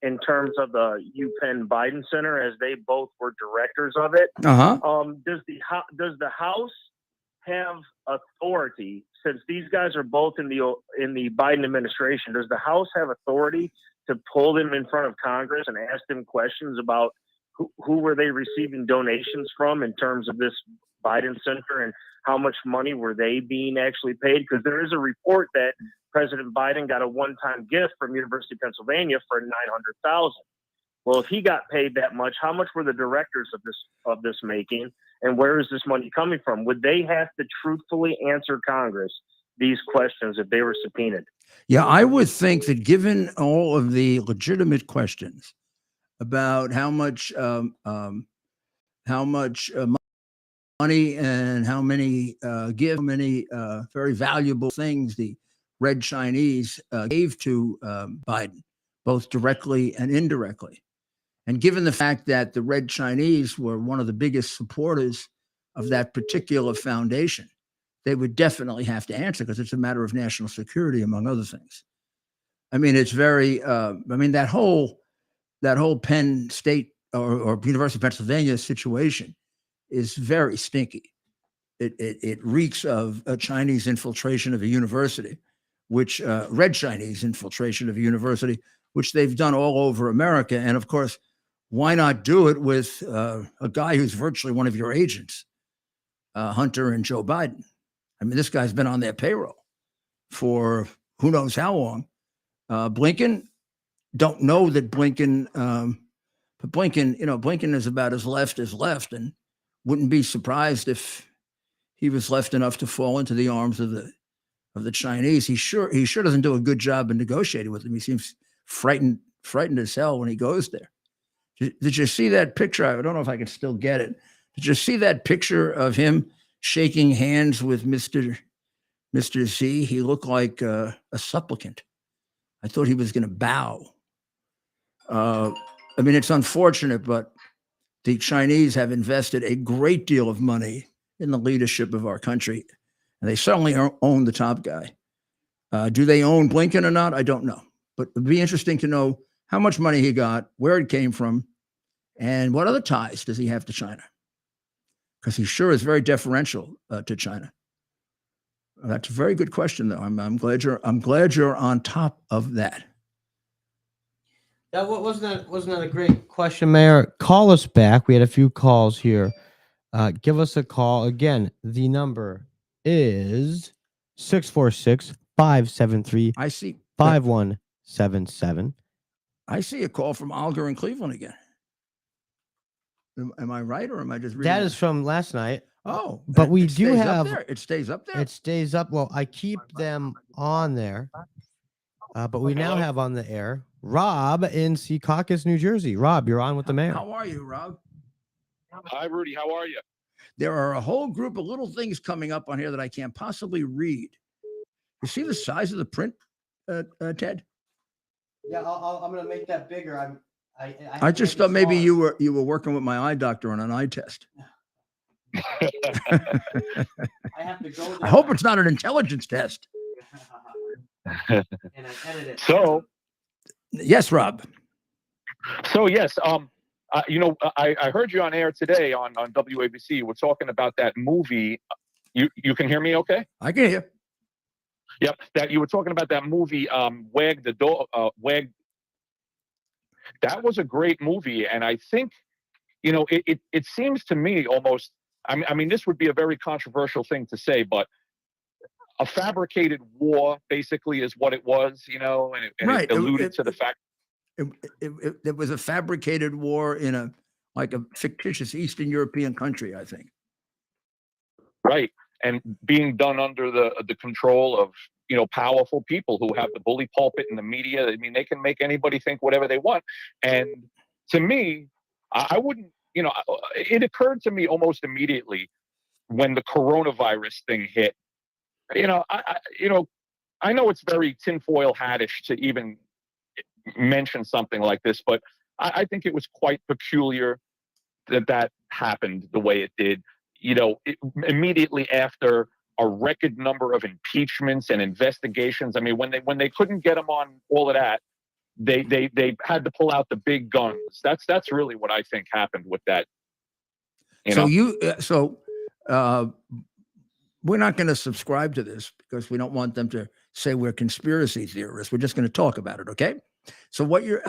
in terms of the UPenn Biden Center, as they both were directors of it. Does the House have authority, since these guys are both in the Biden administration? Does the House have authority to pull them in front of Congress and ask them questions about who were they receiving donations from in terms of this Biden Center, and how much money were they being actually paid? Because there is a report that President Biden got a one-time gift from University of Pennsylvania for $900,000. Well, if he got paid that much, how much were the directors of this making, and where is this money coming from? Would they have to truthfully answer Congress these questions if they were subpoenaed? Yeah, I would think that given all of the legitimate questions about how much money and how many very valuable things the Red Chinese gave to Biden, both directly and indirectly. And given the fact that the Red Chinese were one of the biggest supporters of that particular foundation, they would definitely have to answer because it's a matter of national security, among other things. I mean, it's very, that whole Penn State or University of Pennsylvania situation is very stinky. It reeks of a Chinese infiltration of a university, which Red Chinese infiltration of a university, which they've done all over America. And of course, why not do it with a guy who's virtually one of your agents, Hunter and Joe Biden? I mean, this guy's been on their payroll for who knows how long. Blinken, don't know that Blinken, but Blinken is about as left, and wouldn't be surprised if he was left enough to fall into the arms of the Chinese. He sure doesn't do a good job in negotiating with them. He seems frightened as hell when he goes there. Did you see that picture? I don't know if I can still get it. Did you see that picture of him shaking hands with Mr. Z? He looked like a supplicant. I thought he was going to bow. I mean, it's unfortunate, but the Chinese have invested a great deal of money in the leadership of our country, and they certainly own the top guy. Do they own Blinken or not? I don't know, but it'd be interesting to know how much money he got, where it came from, and what other ties does he have to China? Because he sure is very deferential to China. That's a very good question, though. I'm glad you're on top of that. That wasn't that a great question, Mayor? Call us back. We had a few calls here. Give us a call again. The number is 646-573. I see 5177. I see a call from Olga in Cleveland again. Am I right, or am I just reading That is from last night. Oh, but we it do stays have up there. It stays up there. It stays up. Well, I keep them on there, but we now have on the air Rob in Secaucus, New Jersey. Rob, you're on with the mayor. How are you, Rob? Hi, Rudy. How are you? There are a whole group of little things coming up on here that I can't possibly read. You see the size of the print, Ted? Yeah, I'm going to make that bigger. I just thought maybe you were working with my eye doctor on an eye test. I have to go. I hope it's not an intelligence test. And I edit it. So, yes, Rob. So yes, I heard you on air today on WABC. We're talking about that movie. You can hear me, okay? I can hear. Yep, that you were talking about that movie, Wag the Dog. Wag. That was a great movie, and I think, it seems to me almost. I mean, this would be a very controversial thing to say, but a fabricated war basically is what it was, and Right. It alluded to the fact. It was a fabricated war in a fictitious Eastern European country, I think. Right. And being done under the control of, powerful people who have the bully pulpit and the media. I mean, they can make anybody think whatever they want. And to me, I wouldn't, it occurred to me almost immediately when the coronavirus thing hit. I know it's very tinfoil hattish to even mention something like this, but I think it was quite peculiar that happened the way it did. Immediately after a record number of impeachments and investigations. I mean, when they couldn't get them on all of that, they had to pull out the big guns. That's really what I think happened with that. So we're not going to subscribe to this because we don't want them to say we're conspiracy theorists. We're just going to talk about it, okay? So what you're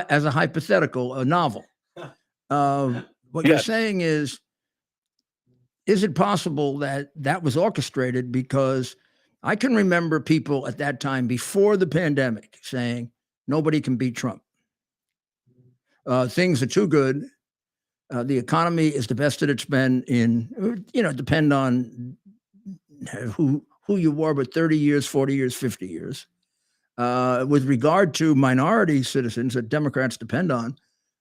as a hypothetical, a novel, what you're saying is it possible that was orchestrated because I can remember people at that time before the pandemic saying nobody can beat Trump. Things are too good. The economy is the best that it's been in, depend on who you were, but 30 years, 40 years, 50 years. With regard to minority citizens that Democrats depend on,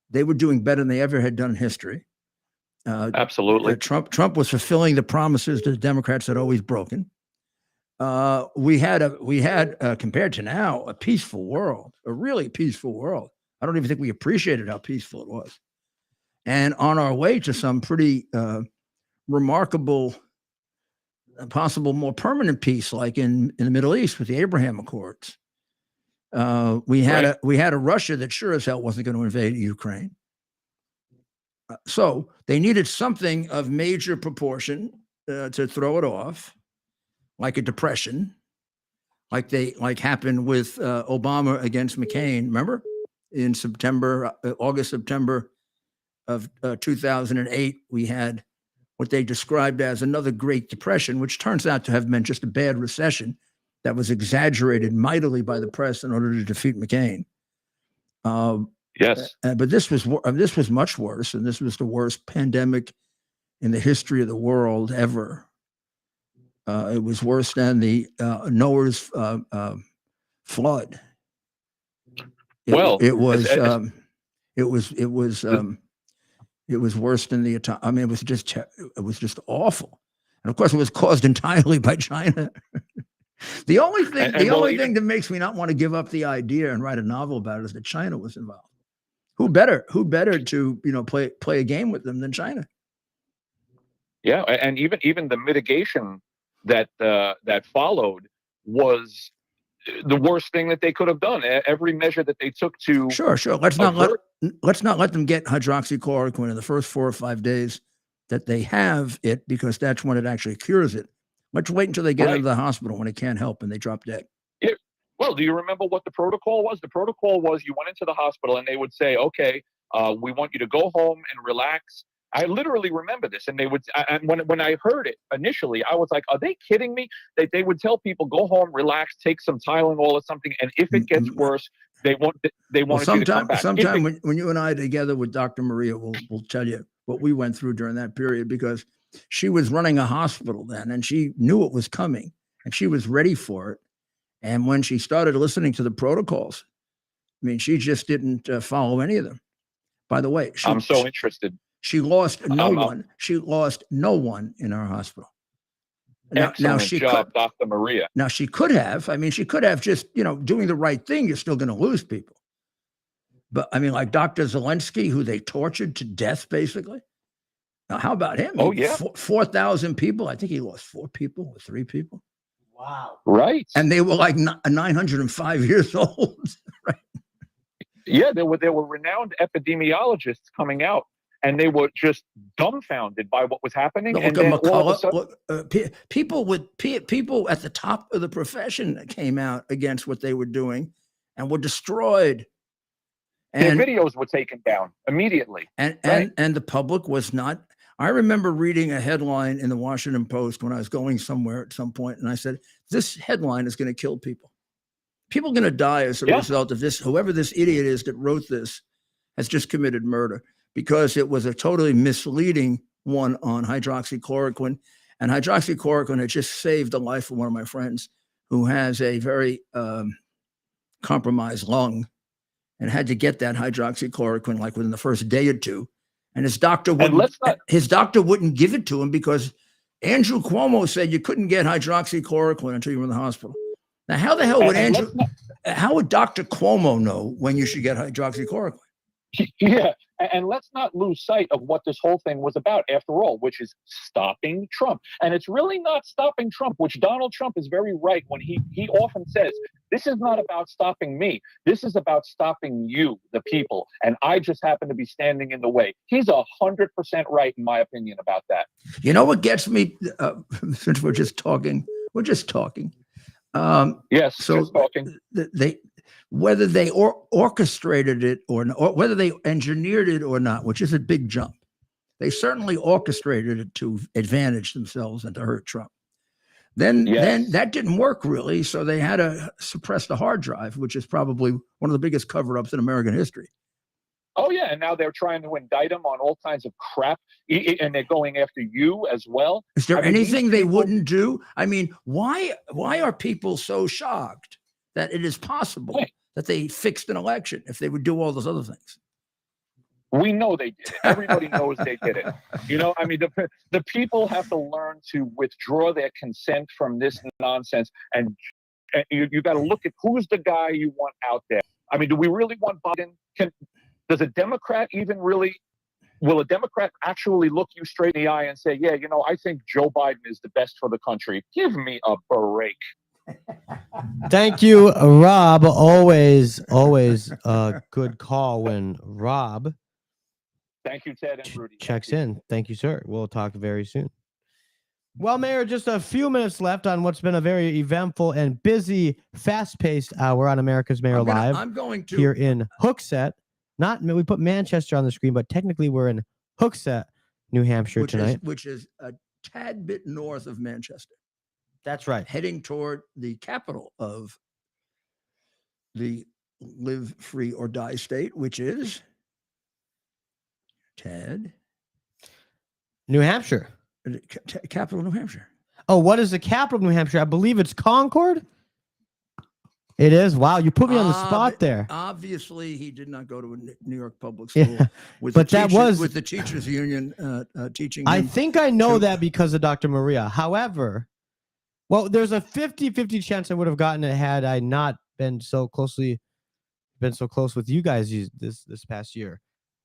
they were doing better than they ever had done in history. Absolutely. Trump was fulfilling the promises that the Democrats had always broken. We had compared to now, a peaceful world, a really peaceful world. I don't even think we appreciated how peaceful it was. And on our way to some pretty remarkable, possible more permanent peace, like in the Middle East with the Abraham Accords. We had a Russia that sure as hell wasn't going to invade Ukraine. So they needed something of major proportion to throw it off, like a depression, like happened with Obama against McCain. Remember, in August, September of 2008, we had what they described as another Great Depression, which turns out to have been just a bad recession that was exaggerated mightily by the press in order to defeat McCain. Yes, but this was much worse, and this was the worst pandemic in the history of the world ever. It was worse than the Noah's flood. It was worse than the atomic. I mean, it was just awful, and of course, it was caused entirely by China. The only thing that makes me not want to give up the idea and write a novel about it is that China was involved. Who better to play a game with them than China? Yeah, and even the mitigation that followed was the worst thing that they could have done. Every measure that they took to sure. Let's not let them get hydroxychloroquine in the first 4 or 5 days that they have it, because that's when it actually cures it. Let's wait until they get into the hospital when it can't help and they drop dead. Yeah. Well, do you remember what the protocol was? The protocol was you went into the hospital and they would say, okay, we want you to go home and relax. I literally remember this. And they would, and when I heard it initially, I was like, are they kidding me? They would tell people, go home, relax, take some Tylenol or something. And if it gets worse, they want you to come back. Sometime when you and I together with Dr. Maria, we'll tell you what we went through during that period, because she was running a hospital then and she knew it was coming and she was ready for it. And when she started listening to the protocols, I mean, she just didn't follow any of them. By the way, I'm so interested. She lost no one. She lost no one in our hospital. Excellent job, Dr. Maria. Now she could have. I mean, she could have just, doing the right thing. You're still going to lose people. But I mean, like Dr. Zelensky, who they tortured to death, basically. Now, how about him? Oh, yeah. 4,000 people. I think he lost 4 people or 3 people. Wow. Right. And they were like 905 years old. Right. Yeah, there were renowned epidemiologists coming out, and they were just dumbfounded by what was happening. Look, and then all of a sudden, people at the top of the profession came out against what they were doing and were destroyed. And their videos were taken down immediately. And the public was not. I remember reading a headline in the Washington Post when I was going somewhere at some point, and I said, this headline is going to kill people. People are going to die as a result of this. Whoever this idiot is that wrote this has just committed murder, because it was a totally misleading one on hydroxychloroquine. And hydroxychloroquine had just saved the life of one of my friends who has a very compromised lung and had to get that hydroxychloroquine like within the first day or two. And his doctor wouldn't give it to him because Andrew Cuomo said you couldn't get hydroxychloroquine until you were in the hospital. Now, how the hell would how would Dr. Cuomo know when you should get hydroxychloroquine? Yeah, and let's not lose sight of what this whole thing was about, after all, which is stopping Trump. And it's really not stopping Trump, which Donald Trump is very right when he often says, this is not about stopping me. This is about stopping you, the people. And I just happen to be standing in the way. He's 100% right, in my opinion, about that. You know what gets me, since we're just talking? Yes, so just talking. Whether they orchestrated it or whether they engineered it or not, which is a big jump, they certainly orchestrated it to advantage themselves and to hurt Trump. Then Yes. that didn't work really, so they had to suppress the hard drive, which is probably one of the biggest cover-ups in American history. Oh yeah, and now they're trying to indict him on all kinds of crap, and they're going after you as well. Is there I mean, these anything they people- wouldn't do? I mean, why are people so shocked that it is possible Right. that they fixed an election if they would do all those other things? We know they did it. Everybody knows they did it. You know, I mean, the people have to learn to withdraw their consent from this nonsense, and you got to look at who's the guy you want out there. I mean, do we really want Biden? Does a Democrat even really? Will a Democrat actually look you straight in the eye and say, "Yeah, you know, I think Joe Biden is the best for the country"? Give me a break. Thank you, Rob. Always a good call when Rob Thank you, Ted and Rudy. checks in. Thank you, sir. We'll talk very soon. Well, Mayor, just a few minutes left on what's been a very eventful and busy, fast-paced hour on America's Mayor Live I'm going to here in Hooksett. We put Manchester on the screen, but technically we're in Hooksett, New Hampshire tonight. which is a tad bit north of Manchester, That's right. heading toward the capital of the live free or die state, which is Ted, New Hampshire. capital of New Hampshire. Oh, what is the capital of New Hampshire? I believe it's Concord. It is. Wow, you put me on the spot there. Obviously, he did not go to a New York public Yeah, school with but the that teachers, was- with the teachers union teaching. I him think I know to- that because of Dr. Maria. However, well, there's a 50-50 chance I would have gotten it had I not been so close with you guys this past year.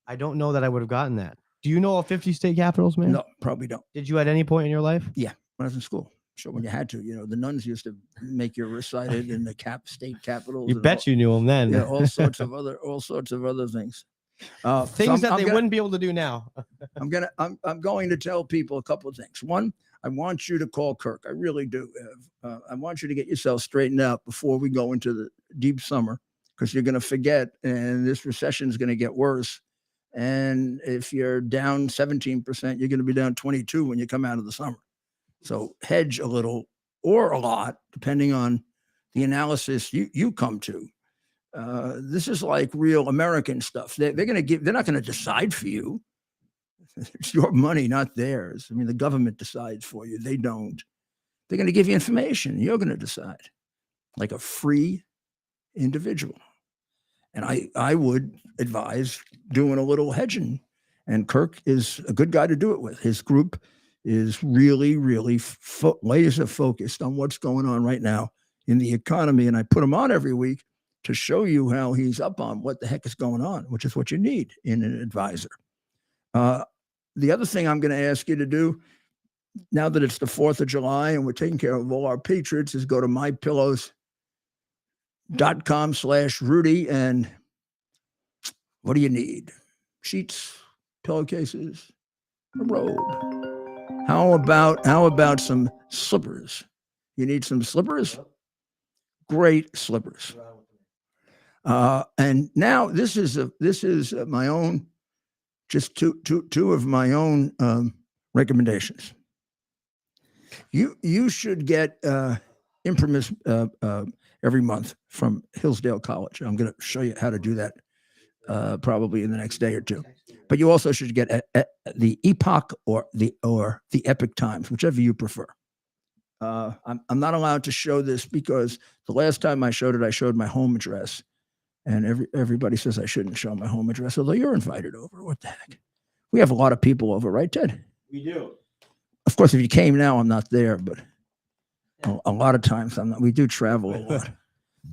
I don't know that I would have gotten that. Do you know all 50 state capitals, man? No, probably don't. Did you at any point in your life? When I was in school. Sure, when you had to, the nuns used to make you recite it in the state capitals. You and bet you knew them then. Yeah, all sorts of other things. So Things that I'm they gonna- wouldn't be able to do now. I'm going to tell people a couple of things. One, I want you to call Kirk. I really do. I want you to get yourself straightened out before we go into the deep summer, because you're going to forget, and this recession is going to get worse. And if you're down 17%, you're going to be down 22 when you come out of the summer. So hedge a little or a lot, depending on the analysis you come to. This is like real American stuff. They're not going to decide for you. It's your money, not theirs. I mean, the government decides for you. They don't. They're going to give you information. You're going to decide, like a free individual. And I would advise doing a little hedging. And Kirk is a good guy to do it with. His group is really, really laser focused on what's going on right now in the economy. And I put him on every week to show you how he's up on what the heck is going on, which is what you need in an advisor. The other thing I'm going to ask you to do, now that it's the 4th of July and we're taking care of all our patriots, is go to mypillows.com/Rudy. And what do you need? Sheets, pillowcases, a robe. How about some slippers? You need some slippers? Great slippers. And now this is my own, just two of my own recommendations. You should get Imprimis every month from Hillsdale College. I'm going to show you how to do that probably in the next day or two. But you also should get the Epoch or the Epic Times, whichever you prefer. I'm not allowed to show this because the last time I showed it, I showed my home address, and everybody says I shouldn't show my home address, although you're invited over. What the heck? We have a lot of people over, right, Ted? We do. Of course, if you came now, I'm not there, but a lot of times I'm not. We do travel a lot.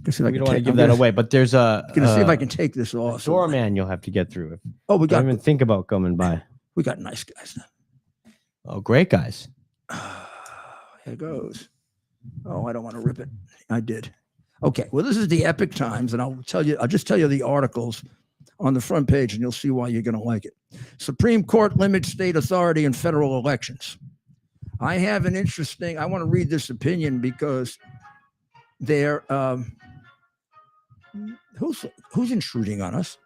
We don't want to give that away, but there's a. I'm gonna see if I can take this off. Doorman you'll have to get through. Oh, we Don't got even think about coming by. we got nice guys now. Oh, great guys. Here goes. Oh, I don't want to rip it. I did. Okay. Well, this is the Epic Times, and I'll just tell you the articles on the front page, and you'll see why you're going to like it. Supreme Court limits state authority in federal elections. I have an interesting. I want to read this opinion because they're who's intruding on us?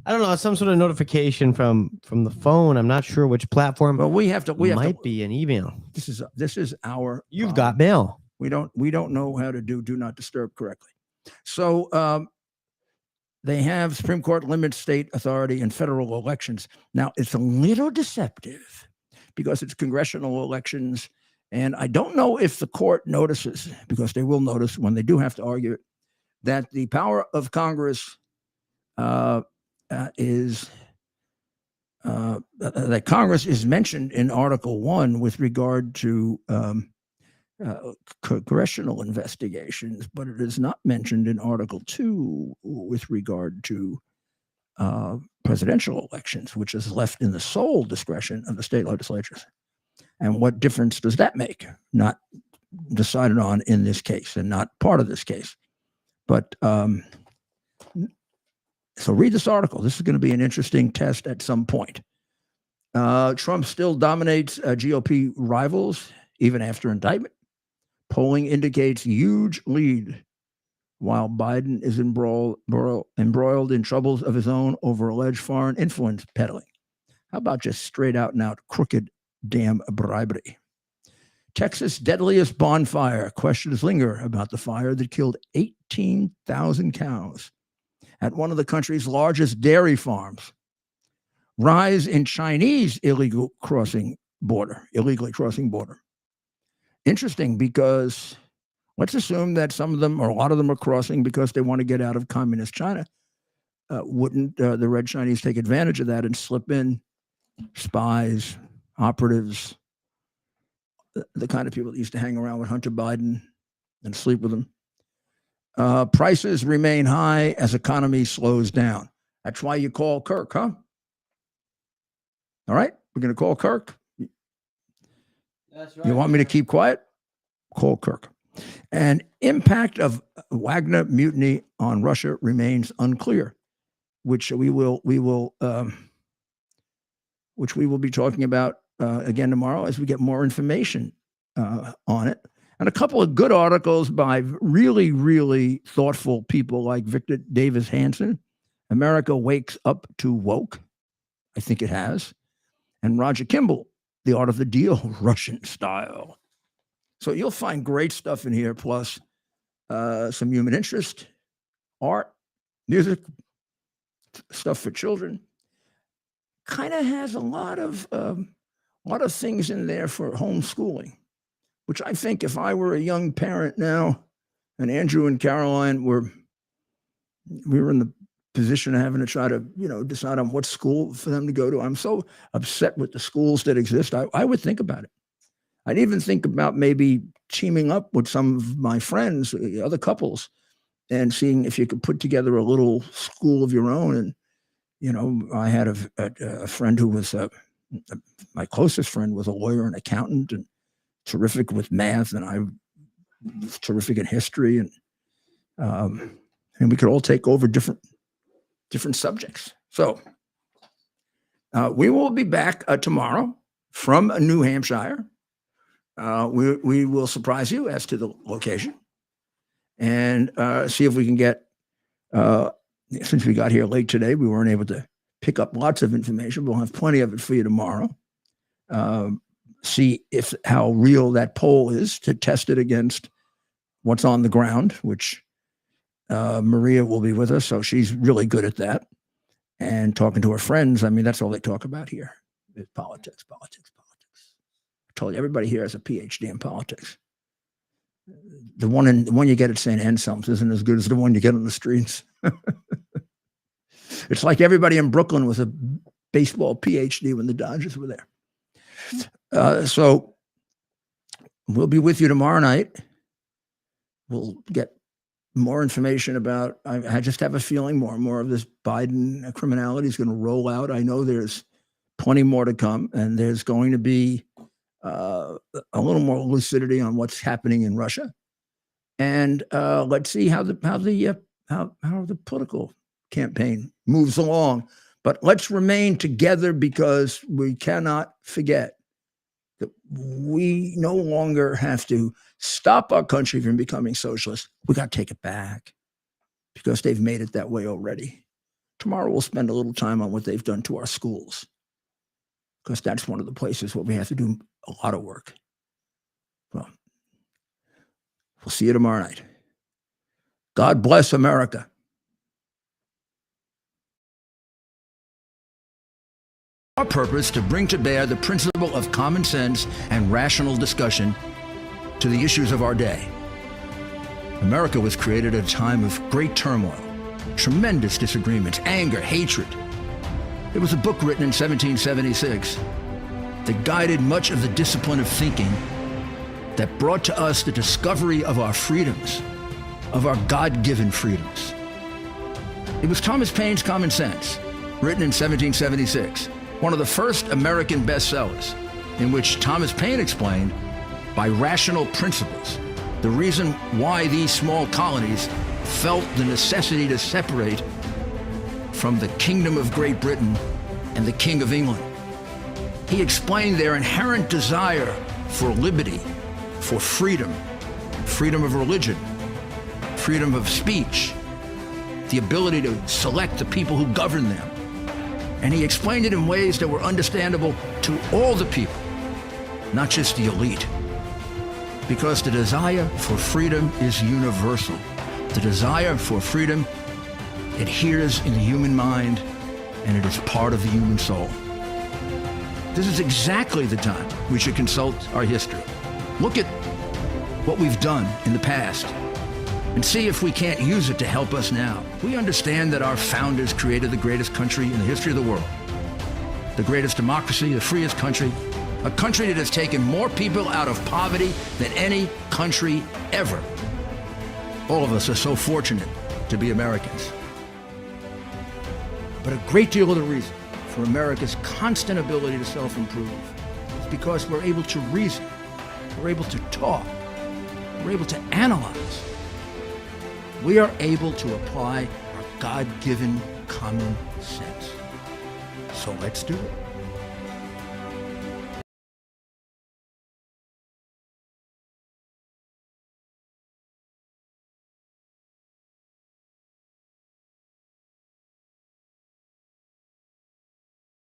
I don't know, some sort of notification from the phone. I'm not sure which platform. Well, we have to. Might be an email. This is our. You've problem. got mail. We don't know how to do not disturb correctly. So they have Supreme Court limits state authority in federal elections. Now it's a little deceptive because it's congressional elections, and I don't know if the court notices, because they will notice when they do have to argue it, that the power of Congress is that Congress is mentioned in Article 1 with regard to congressional investigations, but it is not mentioned in Article 2 with regard to presidential elections, which is left in the sole discretion of the state legislatures. And what difference does that make? Not decided on in this case and not part of this case. But so read this article. This is going to be an interesting test at some point. Trump still dominates GOP rivals even after indictment. Polling indicates huge lead, while Biden is embroiled in troubles of his own over alleged foreign influence peddling. How about just straight out and out crooked damn bribery? Texas' deadliest bonfire. Questions linger about the fire that killed 18,000 cows at one of the country's largest dairy farms. Rise in Chinese illegally crossing border. Interesting, because let's assume that some of them or a lot of them are crossing because they want to get out of communist China. Wouldn't the Red Chinese take advantage of that and slip in spies, operatives, the kind of people that used to hang around with Hunter Biden and sleep with him? Prices remain high as economy slows down. That's why you call Kirk, huh? All right, we're going to call Kirk. That's right. You want me to keep quiet? Call Kirk. And impact of Wagner mutiny on Russia remains unclear, which we will be talking about again tomorrow as we get more information on it. And a couple of good articles by really, really thoughtful people like Victor Davis Hanson. America wakes up to woke. I think it has. And Roger Kimball, The Art of the Deal, Russian style. So you'll find great stuff in here, plus some human interest, art, music, stuff for children. Kind of has a lot of things in there for homeschooling, which I think if I were a young parent now, and Andrew and Caroline we were in the position of having to try to, decide on what school for them to go to. I'm so upset with the schools that exist. I would think about it. I'd even think about maybe teaming up with some of my friends, other couples, and seeing if you could put together a little school of your own. And, I had a friend who was my closest friend was a lawyer and accountant and terrific with math. And I was terrific in history. And we could all take over different subjects. So we will be back tomorrow from New Hampshire. We will surprise you as to the location and see if we can get, since we got here late today, we weren't able to pick up lots of information. We'll have plenty of it for you tomorrow. See how real that poll is, to test it against what's on the ground, which Maria will be with us. So she's really good at that. And talking to her friends, I mean, that's all they talk about here. It's politics. I told you, everybody here has a PhD in politics. The one you get at St. Anselm's isn't as good as the one you get on the streets. It's like everybody in Brooklyn was a baseball PhD when the Dodgers were there. So we'll be with you tomorrow night. We'll get more information about, I just have a feeling more and more of this Biden criminality is going to roll out. I know there's plenty more to come, and there's going to be a little more lucidity on what's happening in Russia. And let's see how the political campaign moves along. But let's remain together, because we cannot forget that we no longer have to stop our country from becoming socialist. We got to take it back, because they've made it that way already. Tomorrow we'll spend a little time on what they've done to our schools, because that's one of the places where we have to do a lot of work. Well, we'll see you tomorrow night. God bless America. Our purpose to bring to bear the principle of common sense and rational discussion to the issues of our day. America was created at a time of great turmoil, tremendous disagreements, anger, hatred. There was a book written in 1776 that guided much of the discipline of thinking that brought to us the discovery of our freedoms, of our God-given freedoms. It was Thomas Paine's Common Sense, written in 1776, one of the first American bestsellers, in which Thomas Paine explained, by rational principles, the reason why these small colonies felt the necessity to separate from the Kingdom of Great Britain and the King of England. He explained their inherent desire for liberty, for freedom, freedom of religion, freedom of speech, the ability to select the people who govern them. And he explained it in ways that were understandable to all the people, not just the elite. Because the desire for freedom is universal. The desire for freedom adheres in the human mind, and it is part of the human soul. This is exactly the time we should consult our history. Look at what we've done in the past and see if we can't use it to help us now. We understand that our founders created the greatest country in the history of the world, the greatest democracy, the freest country, a country that has taken more people out of poverty than any country ever. All of us are so fortunate to be Americans. But a great deal of the reason for America's constant ability to self-improve is because we're able to reason, we're able to talk, we're able to analyze. We are able to apply our God-given common sense. So let's do it.